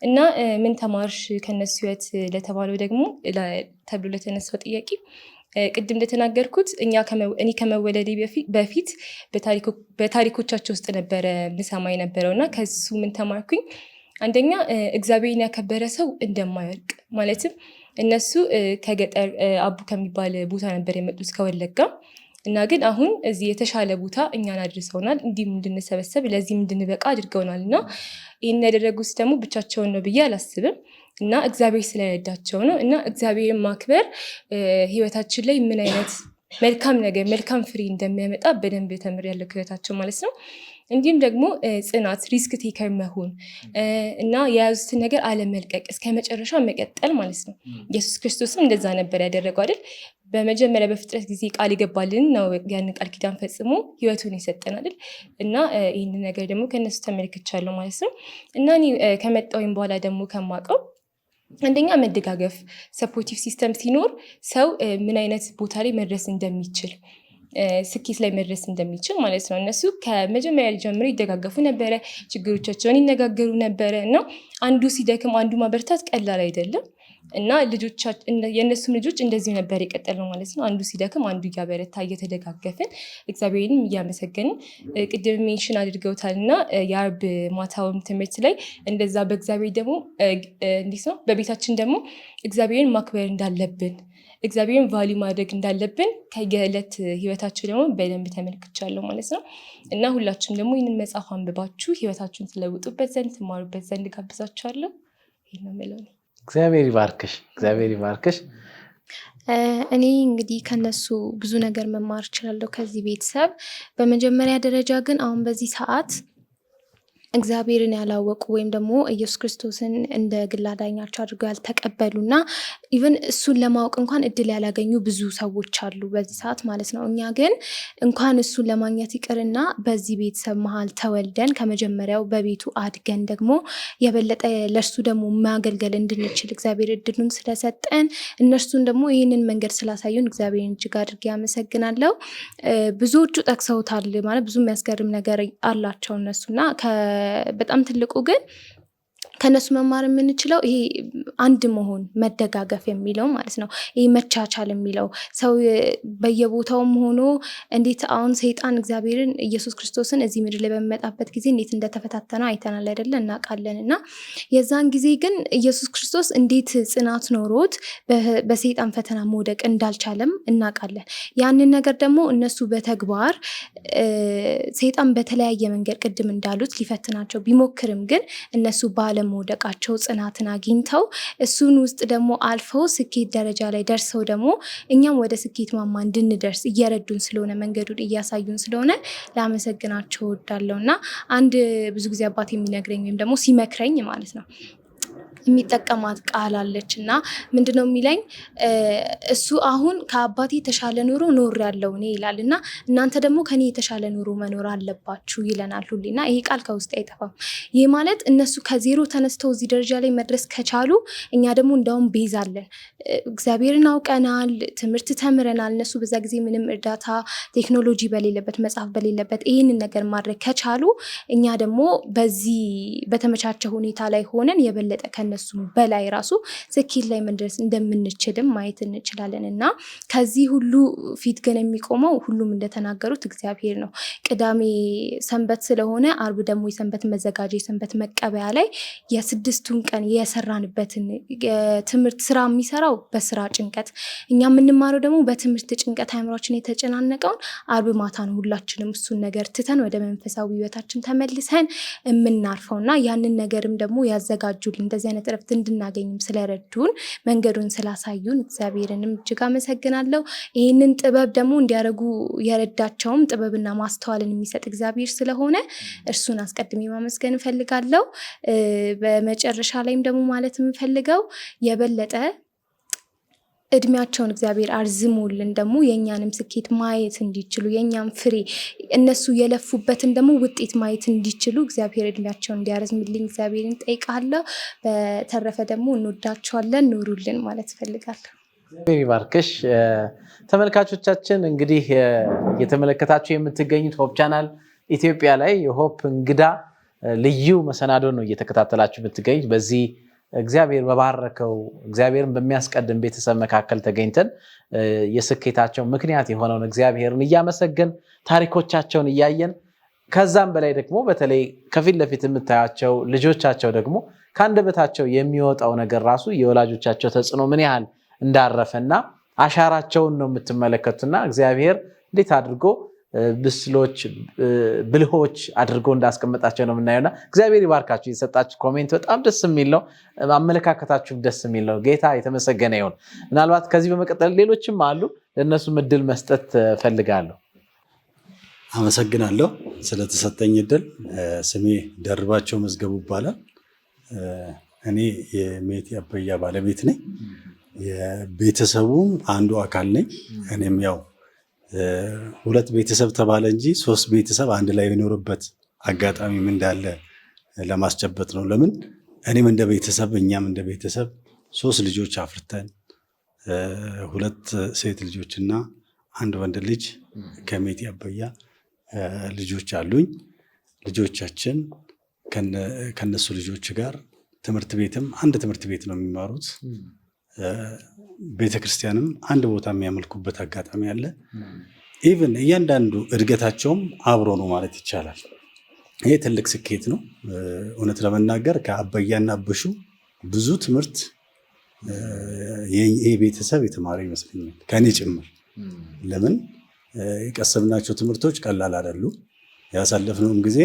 እና ምን ተማርሽ ከነሱ ህይወት ለተባለው ደግሞ ተብሎ ለተነሳው ጥያቄ ቅድም እንደተናገርኩት እኔ ከመወለዴ በፊት በታሪኮቻቸው ውስጥ ነበረ ምሰማ የነበረው እና ከሱ ምን ተማርኩኝ? አንደኛ እግዚአብሔርን ያከበረ ሰው እንደማይወድቅ ማለትም እነሱ ከገጠር አቡ ከሚባል ቦታ ነበር የመጡት ከወለጋ እና ግን አሁን እዚህ የተሻለ ቦታ እኛን አድርሰውናል። እንዲህም እንድንሰበሰብ ለዚህም እንድንበቃ አድርገውናል እና ይህን ያደረጉት ደግሞ ብቻቸውን ነው ብዬ አላስብም እና እግዚአብሔር ስለረዳቸው ነው። እና እግዚአብሔርን ማክበር ህይወታችን ላይ ምን አይነት መልካም ነገር መልካም ፍሬ እንደሚያመጣ በደንብ ተምሬያለሁ ከህይወታቸው ማለት ነው። እንዲሁም ደግሞ ጽናት ሪስክ ቴከር መሆን እና የያዙትን ነገር አለመልቀቅ እስከ መጨረሻ መቀጠል ማለት ነው። ኢየሱስ ክርስቶስም እንደዛ ነበር ያደረገው አይደል? በመጀመሪያ በፍጥረት ጊዜ ቃል ይገባልን ነው ያን ቃል ኪዳን ፈጽሞ ህይወቱን የሰጠን አይደል? እና ይህንን ነገር ደግሞ ከነሱ ተመልክቻለሁ ማለት ነው። እና እኔ ከመጣሁኝ በኋላ ደግሞ ከማውቀው አንደኛ መደጋገፍ ሰፖርቲቭ ሲስተም ሲኖር ሰው ምን አይነት ቦታ ላይ መድረስ እንደሚችል ስኬት ላይ መድረስ እንደሚችል ማለት ነው። እነሱ ከመጀመሪያ ጀምሮ ይደጋገፉ ነበረ፣ ችግሮቻቸውን ይነጋገሩ ነበረ እና አንዱ ሲደክም አንዱ ማበረታት ቀላል አይደለም እና የእነሱም ልጆች እንደዚህ ነበር የቀጠልነው ማለት ነው። አንዱ ሲደክም አንዱ እያበረታ እየተደጋገፍን እግዚአብሔርንም እያመሰገንን ቅድም ሜንሽን አድርገውታል እና የአርብ ማታውም ትምህርት ላይ እንደዛ በእግዚአብሔር ደግሞ እንዴት ነው በቤታችን ደግሞ እግዚአብሔርን ማክበር እንዳለብን እግዚአብሔርን ቫልዩ ማድረግ እንዳለብን ከየዕለት ህይወታችሁ ደግሞ በደንብ ተመልክቻለሁ ማለት ነው። እና ሁላችሁም ደግሞ ይህንን መጽሐፍ አንብባችሁ ህይወታችሁን ትለውጡበት ዘንድ ትማሩበት ዘንድ ጋብዛችኋለሁ። ይህ ነው የምለው። እግዚአብሔር ይባርክሽ፣ እግዚአብሔር ይባርክሽ። እኔ እንግዲህ ከነሱ ብዙ ነገር መማር እችላለሁ ከዚህ ቤተሰብ። በመጀመሪያ ደረጃ ግን አሁን በዚህ ሰዓት እግዚአብሔርን ያላወቁ ወይም ደግሞ ኢየሱስ ክርስቶስን እንደ ግል አዳኛቸው አድርገው ያልተቀበሉና ኢቨን እሱን ለማወቅ እንኳን እድል ያላገኙ ብዙ ሰዎች አሉ በዚህ ሰዓት ማለት ነው። እኛ ግን እንኳን እሱን ለማግኘት ይቅርና በዚህ ቤተሰብ መሀል ተወልደን ከመጀመሪያው በቤቱ አድገን ደግሞ የበለጠ ለእርሱ ደግሞ ማገልገል እንድንችል እግዚአብሔር እድሉን ስለሰጠን እነርሱን ደግሞ ይህንን መንገድ ስላሳዩን እግዚአብሔርን እጅግ አድርጌ አመሰግናለሁ። ብዙዎቹ ጠቅሰውታል ማለት ብዙ የሚያስገርም ነገር አላቸው እነሱና በጣም ትልቁ ግን ከነሱ መማር የምንችለው ይሄ አንድ መሆን መደጋገፍ የሚለው ማለት ነው። ይሄ መቻቻል የሚለው ሰው በየቦታውም ሆኖ እንዴት አሁን ሰይጣን እግዚአብሔርን ኢየሱስ ክርስቶስን እዚህ ምድር ላይ በሚመጣበት ጊዜ እንዴት እንደተፈታተነው አይተናል አይደለ? እናውቃለን። እና የዛን ጊዜ ግን ኢየሱስ ክርስቶስ እንዴት ጽናት ኖሮት በሰይጣን ፈተና መውደቅ እንዳልቻለም እናውቃለን። ያንን ነገር ደግሞ እነሱ በተግባር ሰይጣን በተለያየ መንገድ ቅድም እንዳሉት ሊፈትናቸው ቢሞክርም ግን እነሱ ባለመውደቃቸው ጽናትን አግኝተው እሱን ውስጥ ደግሞ አልፈው ስኬት ደረጃ ላይ ደርሰው ደግሞ እኛም ወደ ስኬት ማማ እንድንደርስ እየረዱን ስለሆነ መንገዱን እያሳዩን ስለሆነ ላመሰግናቸው እወዳለሁ። እና አንድ ብዙ ጊዜ አባት የሚነግረኝ ወይም ደግሞ ሲመክረኝ ማለት ነው የሚጠቀማት ቃል አለች እና ምንድነው የሚለኝ እሱ አሁን ከአባቴ የተሻለ ኑሮ ኖር ያለው እኔ ይላል እና እናንተ ደግሞ ከኔ የተሻለ ኑሮ መኖር አለባችሁ ይለናል ሁሌ። እና ይሄ ቃል ከውስጥ አይጠፋም። ይህ ማለት እነሱ ከዜሮ ተነስተው እዚህ ደረጃ ላይ መድረስ ከቻሉ እኛ ደግሞ እንዳውም ቤዝ አለን። እግዚአብሔርን አውቀናል፣ ትምህርት ተምረናል። እነሱ በዛ ጊዜ ምንም እርዳታ ቴክኖሎጂ በሌለበት መጽሐፍ በሌለበት ይህንን ነገር ማድረግ ከቻሉ እኛ ደግሞ በዚህ በተመቻቸ ሁኔታ ላይ ሆነን የበለጠ ከነሱ በላይ ራሱ ስኬት ላይ መድረስ እንደምንችልም ማየት እንችላለን። እና ከዚህ ሁሉ ፊት ግን የሚቆመው ሁሉም እንደተናገሩት እግዚአብሔር ነው። ቅዳሜ ሰንበት ስለሆነ አርብ ደግሞ የሰንበት መዘጋጃ የሰንበት መቀበያ ላይ የስድስቱን ቀን የሰራንበትን ትምህርት ስራ የሚሰራው በስራ ጭንቀት፣ እኛ የምንማረው ደግሞ በትምህርት ጭንቀት አእምሯችን የተጨናነቀውን አርብ ማታ ነው ሁላችንም እሱን ነገር ትተን ወደ መንፈሳዊ ህይወታችን ተመልሰን የምናርፈውና ያንን ነገርም ደግሞ ያዘጋጁልን እንደዚህ አይነት እረፍት እንድናገኝም ስለረዱን መንገዱን ስላሳዩን እግዚአብሔርንም እጅግ አመሰግናለሁ። ይህንን ጥበብ ደግሞ እንዲያደርጉ የረዳቸውም ጥበብና ማስተዋልን የሚሰጥ እግዚአብሔር ስለሆነ እርሱን አስቀድሜ ማመስገን እፈልጋለሁ። በመጨረሻ ላይም ደግሞ ማለት የምፈልገው የበለጠ እድሜያቸውን እግዚአብሔር አርዝሞልን ደግሞ የኛንም ስኬት ማየት እንዲችሉ የኛም ፍሬ እነሱ የለፉበትን ደግሞ ውጤት ማየት እንዲችሉ እግዚአብሔር እድሜያቸውን እንዲያረዝምልኝ እግዚአብሔርን ጠይቃለሁ። በተረፈ ደግሞ እንወዳቸዋለን፣ ኑሩልን ማለት እፈልጋለሁ። እግዚአብሔር ይባርክሽ። ተመልካቾቻችን እንግዲህ እየተመለከታችሁ የምትገኙት ሆፕ ቻናል ኢትዮጵያ ላይ የሆፕ እንግዳ ልዩ መሰናዶ ነው እየተከታተላችሁ የምትገኙት። በዚህ እግዚአብሔር በባረከው እግዚአብሔርን በሚያስቀድም ቤተሰብ መካከል ተገኝተን የስኬታቸው ምክንያት የሆነውን እግዚአብሔርን እያመሰገን ታሪኮቻቸውን እያየን ከዛም በላይ ደግሞ በተለይ ከፊት ለፊት የምታያቸው ልጆቻቸው ደግሞ ከአንደበታቸው የሚወጣው ነገር ራሱ የወላጆቻቸው ተጽዕኖ ምን ያህል እንዳረፈና አሻራቸውን ነው የምትመለከቱና እግዚአብሔር እንዴት አድርጎ ብልሆች አድርጎ እንዳስቀመጣቸው ነው የምናየውና እግዚአብሔር ይባርካችሁ። የሰጣችሁ ኮሜንት በጣም ደስ የሚል ነው። አመለካከታችሁ ደስ የሚል ነው። ጌታ የተመሰገነ ይሁን። ምናልባት ከዚህ በመቀጠል ሌሎችም አሉ፣ ለእነሱ እድል መስጠት ፈልጋለሁ። አመሰግናለሁ ስለተሰጠኝ እድል። ስሜ ደርባቸው መዝገቡ ይባላል። እኔ የሜቲ አበያ ባለቤት ነኝ። የቤተሰቡ አንዱ አካል ነኝ። እኔም ያው ሁለት ቤተሰብ ተባለ እንጂ ሶስት ቤተሰብ አንድ ላይ የሚኖርበት አጋጣሚም እንዳለ ለማስጨበጥ ነው። ለምን እኔም እንደ ቤተሰብ እኛም እንደ ቤተሰብ ሶስት ልጆች አፍርተን ሁለት ሴት ልጆችና አንድ ወንድ ልጅ ከሜቲ አበያ ልጆች አሉኝ። ልጆቻችን ከነሱ ልጆች ጋር ትምህርት ቤትም አንድ ትምህርት ቤት ነው የሚማሩት። ቤተክርስቲያንም አንድ ቦታ የሚያመልኩበት አጋጣሚ አለ። ኢቭን እያንዳንዱ እድገታቸውም አብሮ ነው ማለት ይቻላል። ይሄ ትልቅ ስኬት ነው። እውነት ለመናገር ከአበያና አበሹ ብዙ ትምህርት ይሄ ቤተሰብ የተማረ ይመስለኛል፣ ከኔ ጭምር። ለምን የቀሰምናቸው ትምህርቶች ቀላል አይደሉ። ያሳለፍነውም ጊዜ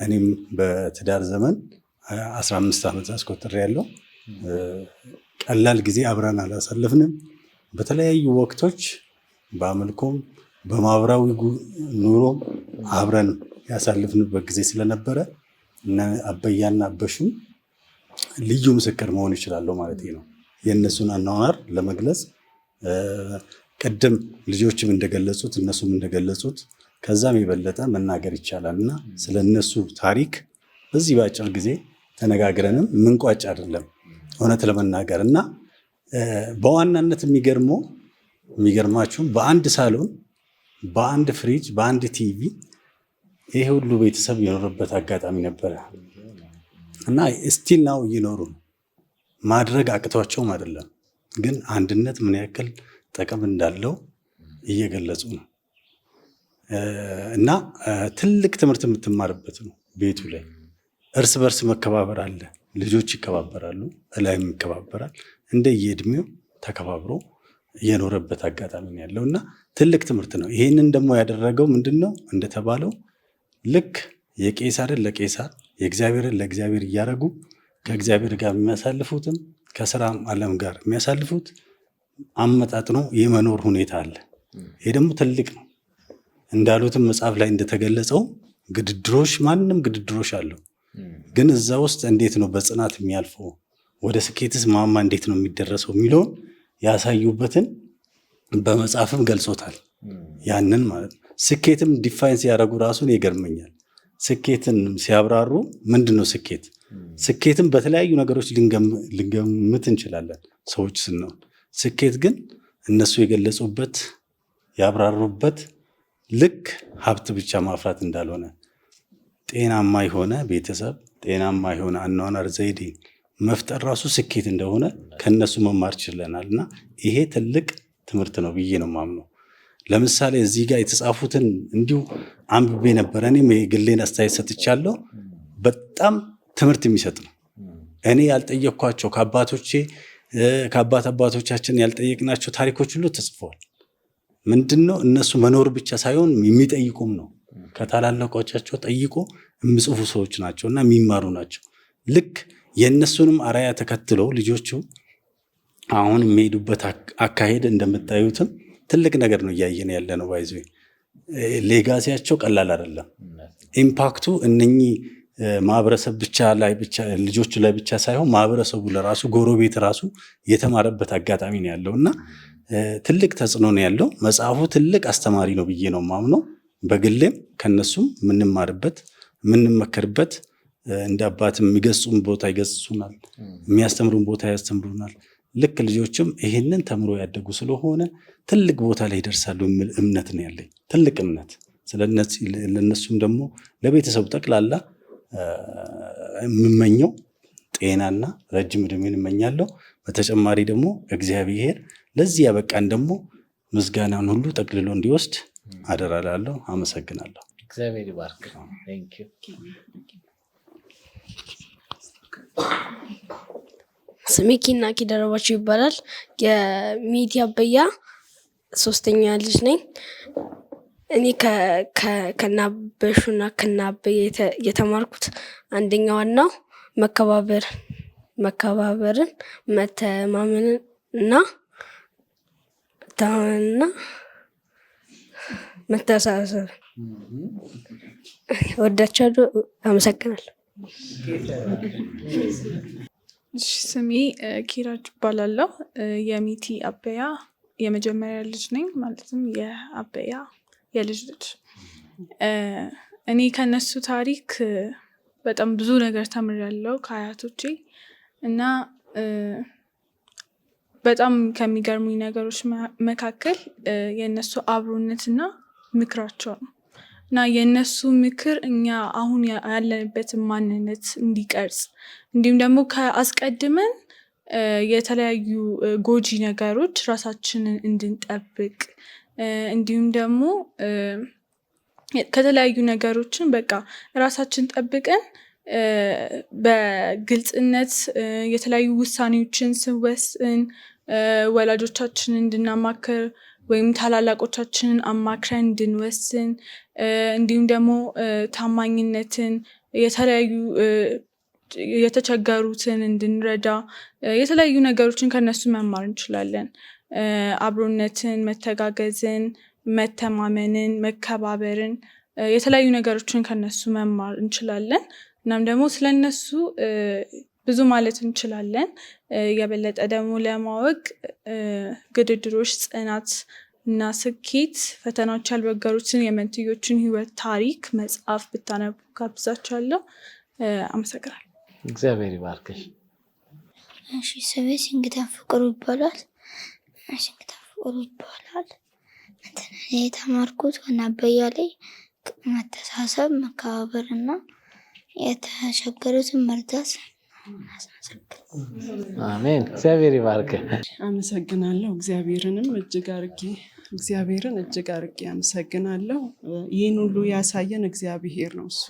እኔም በትዳር ዘመን 15 ዓመት አስቆጥሬያለሁ። ቀላል ጊዜ አብረን አላሳለፍንም። በተለያዩ ወቅቶች በአምልኮም በማህበራዊ ኑሮም አብረን ያሳልፍንበት ጊዜ ስለነበረ እና አበያና አበሹ ልዩ ምስክር መሆን ይችላሉ ማለት ነው። የእነሱን አኗኗር ለመግለጽ ቅድም ልጆችም እንደገለጹት እነሱም እንደገለጹት ከዛም የበለጠ መናገር ይቻላል እና ስለነሱ ታሪክ በዚህ በአጭር ጊዜ ተነጋግረንም ምንቋጭ አይደለም እውነት ለመናገር እና በዋናነት የሚገርማችሁ በአንድ ሳሎን፣ በአንድ ፍሪጅ፣ በአንድ ቲቪ ይሄ ሁሉ ቤተሰብ የኖረበት አጋጣሚ ነበረ እና ስቲል ናው እየኖሩ ማድረግ አቅቷቸውም አይደለም፣ ግን አንድነት ምን ያክል ጥቅም እንዳለው እየገለጹ ነው እና ትልቅ ትምህርት የምትማርበት ነው። ቤቱ ላይ እርስ በርስ መከባበር አለ። ልጆች ይከባበራሉ፣ እላይም ይከባበራል። እንደየእድሜው ተከባብሮ የኖረበት አጋጣሚ ነው ያለው እና ትልቅ ትምህርት ነው። ይሄንን ደግሞ ያደረገው ምንድነው እንደተባለው ልክ የቄሳርን ለቄሳር የእግዚአብሔርን ለእግዚአብሔር እያደረጉ ከእግዚአብሔር ጋር የሚያሳልፉትም ከስራም ዓለም ጋር የሚያሳልፉት አመጣጥኖ የመኖር ሁኔታ አለ። ይሄ ደግሞ ትልቅ ነው። እንዳሉትም መጽሐፍ ላይ እንደተገለጸው ግድድሮች፣ ማንም ግድድሮች አለው። ግን እዛ ውስጥ እንዴት ነው በጽናት የሚያልፈው፣ ወደ ስኬትስ ማማ እንዴት ነው የሚደረሰው የሚለውን ያሳዩበትን በመጽሐፍም ገልጾታል። ያንን ማለት ነው። ስኬትም ዲፋይን ሲያደርጉ ራሱን ይገርመኛል። ስኬትን ሲያብራሩ ምንድን ነው ስኬት? ስኬትም በተለያዩ ነገሮች ልንገምት እንችላለን ሰዎች ስንሆን። ስኬት ግን እነሱ የገለጹበት ያብራሩበት ልክ ሀብት ብቻ ማፍራት እንዳልሆነ፣ ጤናማ የሆነ ቤተሰብ፣ ጤናማ የሆነ አኗኗር ዘይዴ መፍጠር ራሱ ስኬት እንደሆነ ከነሱ መማር ችለናል እና ይሄ ትልቅ ትምህርት ነው ብዬ ነው የማምነው። ለምሳሌ እዚህ ጋር የተጻፉትን እንዲሁ አንብቤ ነበረ። እኔም የግሌን አስተያየት ሰጥቻለሁ። በጣም ትምህርት የሚሰጥ ነው። እኔ ያልጠየቅኳቸው ከአባቶቻችን ያልጠየቅናቸው ታሪኮች ሁሉ ተጽፈዋል። ምንድነው እነሱ መኖር ብቻ ሳይሆን የሚጠይቁም ነው። ከታላላቆቻቸው ጠይቆ የሚጽፉ ሰዎች ናቸው እና የሚማሩ ናቸው። ልክ የእነሱንም አራያ ተከትለው ልጆቹ አሁን የሚሄዱበት አካሄድ እንደምታዩትም ትልቅ ነገር ነው እያየን ያለ ነው። ባይዞ ሌጋሲያቸው ቀላል አይደለም። ኢምፓክቱ እነኚህ ማህበረሰብ ልጆቹ ላይ ብቻ ሳይሆን ማህበረሰቡ ለራሱ ጎረቤት ራሱ የተማረበት አጋጣሚ ነው ያለው እና ትልቅ ተጽዕኖ ነው ያለው። መጽሐፉ ትልቅ አስተማሪ ነው ብዬ ነው ማምነው። በግሌም ከነሱም የምንማርበት የምንመከርበት፣ እንደ አባት የሚገጹን ቦታ ይገጹናል፣ የሚያስተምሩን ቦታ ያስተምሩናል። ልክ ልጆችም ይሄንን ተምሮ ያደጉ ስለሆነ ትልቅ ቦታ ላይ ይደርሳሉ የሚል እምነት ነው ያለኝ፣ ትልቅ እምነት። ለእነሱም ደግሞ ለቤተሰቡ ጠቅላላ የምመኘው ጤናና ረጅም ዕድሜን እመኛለሁ። በተጨማሪ ደግሞ እግዚአብሔር ለዚህ ያበቃን ደግሞ ምስጋናን ሁሉ ጠቅልሎ እንዲወስድ አደራ እላለሁ። አመሰግናለሁ። እግዚአብሔር ይባርክ። ስሜ ኪናኪ ደረባቸው ይባላል። የሚቲ አበያ 3ኛ ልጅ ነኝ። እኔ ከናበሹና ከናበያ የተማርኩት አንደኛው መከባበርን፣ መተማመንን እና መተሳሰብ። ወዳቻለሁ። አመሰግናለሁ። ስሜ ኪራጅ ይባላለሁ። የሚቲ አበያ የመጀመሪያ ልጅ ነኝ። ማለትም የአበያ የልጅ ልጅ። እኔ ከነሱ ታሪክ በጣም ብዙ ነገር ተምሬያለሁ ከአያቶቼ እና በጣም ከሚገርሙኝ ነገሮች መካከል የነሱ አብሮነትና ምክራቸው ነው እና የነሱ ምክር እኛ አሁን ያለንበትን ማንነት እንዲቀርጽ እንዲሁም ደግሞ ከአስቀድመን የተለያዩ ጎጂ ነገሮች ራሳችንን እንድንጠብቅ እንዲሁም ደግሞ ከተለያዩ ነገሮችን በቃ ራሳችን ጠብቀን በግልጽነት የተለያዩ ውሳኔዎችን ስንወስን ወላጆቻችንን እንድናማክር ወይም ታላላቆቻችንን አማክረን እንድንወስን እንዲሁም ደግሞ ታማኝነትን፣ የተለያዩ የተቸገሩትን እንድንረዳ የተለያዩ ነገሮችን ከነሱ መማር እንችላለን። አብሮነትን፣ መተጋገዝን፣ መተማመንን፣ መከባበርን የተለያዩ ነገሮችን ከነሱ መማር እንችላለን። እናም ደግሞ ስለነሱ ብዙ ማለት እንችላለን። የበለጠ ደግሞ ለማወቅ ግድድሮች፣ ጽናት እና ስኬት፣ ፈተናዎች ያልበገሩትን የመንትዮችን ህይወት ታሪክ መጽሐፍ ብታነቡ ጋብዛችኋለሁ። አመሰግናለሁ። እግዚአብሔር ይባርክሽ። እሺ፣ ስሜ ሲንግተን ፍቅሩ ይባላል። የተማርኩት ከናበያ ላይ መተሳሰብ፣ መከባበር እና የተቸገሩትን መርዳት። አሜን። እግዚአብሔር ይባርክ። አመሰግናለሁ። እግዚአብሔርን እጅግ አርጌ አመሰግናለሁ። ይህን ሁሉ ያሳየን እግዚአብሔር ነው። እሱ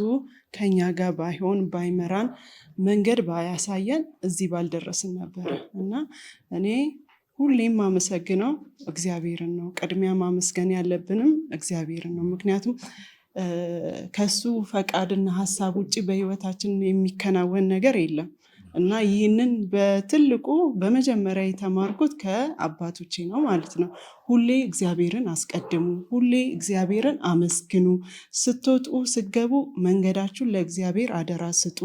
ከኛ ጋር ባይመራን መንገድ ባያሳየን እዚህ ባልደረስን ነበረ እና እኔ ሁሌም ማመሰግነው እግዚአብሔርን ነው። ቅድሚያ ማመስገን ያለብንም እግዚአብሔርን ነው። ምክንያቱም ከሱ ፈቃድና ሀሳብ ውጭ በህይወታችን የሚከናወን ነገር የለም እና ይህንን በትልቁ በመጀመሪያ የተማርኩት ከአባቶቼ ነው ማለት ነው። ሁሌ እግዚአብሔርን አስቀድሙ፣ ሁሌ እግዚአብሔርን አመስግኑ፣ ስትወጡ ስትገቡ መንገዳችሁን ለእግዚአብሔር አደራ ስጡ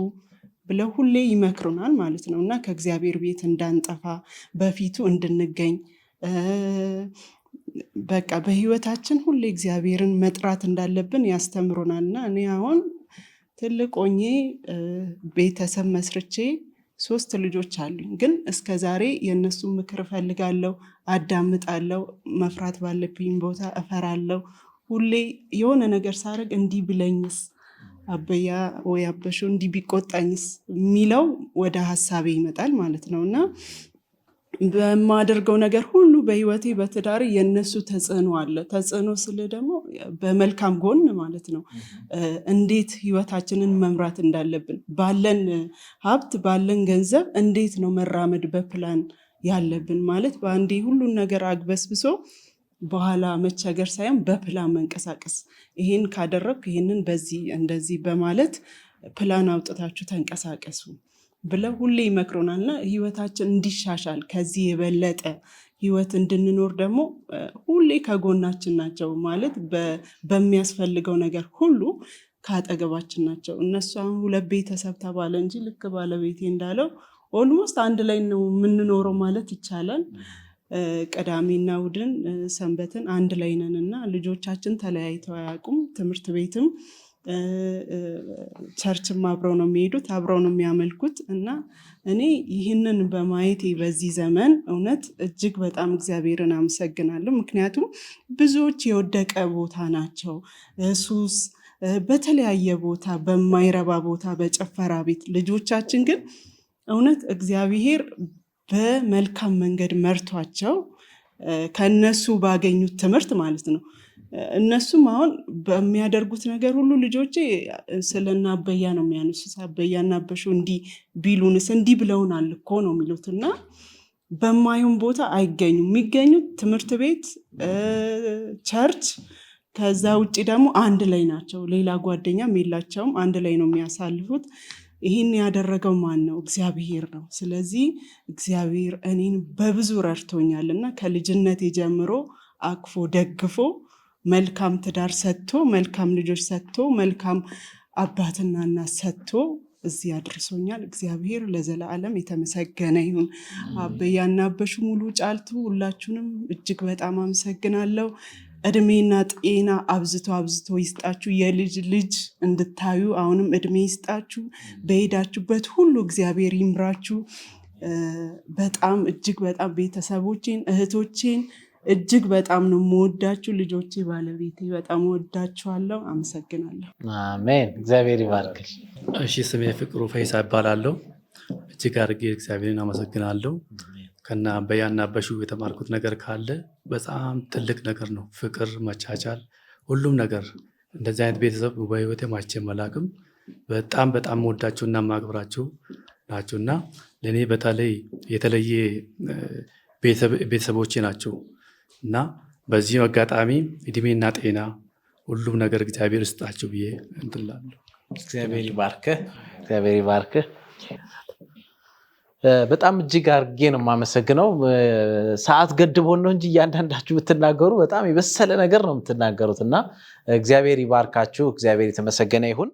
ብለው ሁሌ ይመክሩናል ማለት ነው እና ከእግዚአብሔር ቤት እንዳንጠፋ በፊቱ እንድንገኝ በቃ በህይወታችን ሁሌ እግዚአብሔርን መጥራት እንዳለብን ያስተምሩናል። እና እኔ አሁን ትልቅ ሆኜ ቤተሰብ መስርቼ 3 ልጆች አሉኝ። ግን እስከ ዛሬ የእነሱ ምክር እፈልጋለሁ፣ አዳምጣለሁ፣ መፍራት ባለብኝ ቦታ እፈራለሁ። ሁሌ የሆነ ነገር ሳደርግ እንዲህ ብለኝስ አበያ ወይ አበሹ እንዲህ ቢቆጣኝስ የሚለው ወደ ሀሳቤ ይመጣል ማለት ነው። እና በማደርገው ነገር ሁሉ በህይወቴ በትዳሬ የነሱ ተጽዕኖ አለ። ተጽዕኖ ስለ ደግሞ በመልካም ጎን ማለት ነው። እንዴት ህይወታችንን መምራት እንዳለብን ባለን ሀብት ባለን ገንዘብ እንዴት ነው መራመድ በፕላን ያለብን ማለት በአንዴ ሁሉን ነገር አግበስብሶ በኋላ መቸገር ሳይሆን በፕላን መንቀሳቀስ። ይሄን ካደረግኩ ይሄንን በዚህ እንደዚህ በማለት ፕላን አውጥታችሁ ተንቀሳቀሱ ብለው ሁሌ ይመክሮናልና ህይወታችን እንዲሻሻል ከዚህ የበለጠ ህይወት እንድንኖር ደግሞ ሁሌ ከጎናችን ናቸው ማለት በሚያስፈልገው ነገር ሁሉ ካጠገባችን ናቸው። እነሱ አሁን ሁለት ቤተሰብ ተባለ እንጂ ልክ ባለቤቴ እንዳለው ኦልሞስት አንድ ላይ ነው የምንኖረው ማለት ይቻላል። ቅዳሜና እሑድን ሰንበትን አንድ ላይ ነን እና ልጆቻችን ተለያይተው አያውቁም። ትምህርት ቤትም ቸርችም አብረው ነው የሚሄዱት፣ አብረው ነው የሚያመልኩት። እና እኔ ይህንን በማየቴ በዚህ ዘመን እውነት እጅግ በጣም እግዚአብሔርን አመሰግናለሁ። ምክንያቱም ብዙዎች የወደቀ ቦታ ናቸው፣ ሱስ፣ በተለያየ ቦታ፣ በማይረባ ቦታ፣ በጨፈራ ቤት። ልጆቻችን ግን እውነት እግዚአብሔር በመልካም መንገድ መርቷቸው ከነሱ ባገኙት ትምህርት ማለት ነው። እነሱም አሁን በሚያደርጉት ነገር ሁሉ ልጆቼ ስለና አበያ ነው የሚያነሱት። አበያና አበሹ እንዲህ ቢሉንስ እንዲህ ብለውናል እኮ ነው የሚሉት። እና በማዩም ቦታ አይገኙም። የሚገኙት ትምህርት ቤት፣ ቸርች፣ ከዛ ውጭ ደግሞ አንድ ላይ ናቸው። ሌላ ጓደኛም የላቸውም። አንድ ላይ ነው የሚያሳልፉት። ይህን ያደረገው ማን ነው? እግዚአብሔር ነው። ስለዚህ እግዚአብሔር እኔን በብዙ ረድቶኛል እና ከልጅነቴ ጀምሮ አቅፎ ደግፎ መልካም ትዳር ሰጥቶ መልካም ልጆች ሰጥቶ መልካም አባትና እናት ሰጥቶ እዚህ አድርሶኛል። እግዚአብሔር ለዘላለም የተመሰገነ ይሁን። አበያና አበሹ፣ ሙሉ ጫልቱ፣ ሁላችሁንም እጅግ በጣም አመሰግናለሁ። እድሜና ጤና አብዝቶ አብዝቶ ይስጣችሁ። የልጅ ልጅ እንድታዩ አሁንም እድሜ ይስጣችሁ። በሄዳችሁበት ሁሉ እግዚአብሔር ይምራችሁ። በጣም እጅግ በጣም ቤተሰቦቼን እህቶቼን እጅግ በጣም ነው የምወዳችሁ። ልጆቼ፣ ባለቤቴ በጣም ወዳችኋለሁ። አመሰግናለሁ። አሜን። እግዚአብሔር ይባርክሽ። እሺ፣ ስሜ ፍቅሩ ፈይሳ ይባላለሁ። እጅግ አድርጌ እግዚአብሔርን አመሰግናለሁ። ከና አበያና አበሹ የተማርኩት ነገር ካለ በጣም ትልቅ ነገር ነው። ፍቅር፣ መቻቻል፣ ሁሉም ነገር። እንደዚህ አይነት ቤተሰብ በህይወቴ ማይቼ አላውቅም። በጣም በጣም ወዳቸው እና ማክብራቸው ናቸው እና ለእኔ በተለይ የተለየ ቤተሰቦቼ ናቸው እና በዚህ አጋጣሚ እድሜና ጤና ሁሉም ነገር እግዚአብሔር ይስጣቸው ብዬ እንትን እላለሁ። እግዚአብሔር ይባርክህ። እግዚአብሔር ይባርክህ። በጣም እጅግ አድርጌ ነው የማመሰግነው። ሰዓት ገድቦን ነው እንጂ እያንዳንዳችሁ ብትናገሩ በጣም የበሰለ ነገር ነው የምትናገሩት እና እግዚአብሔር ይባርካችሁ። እግዚአብሔር የተመሰገነ ይሁን።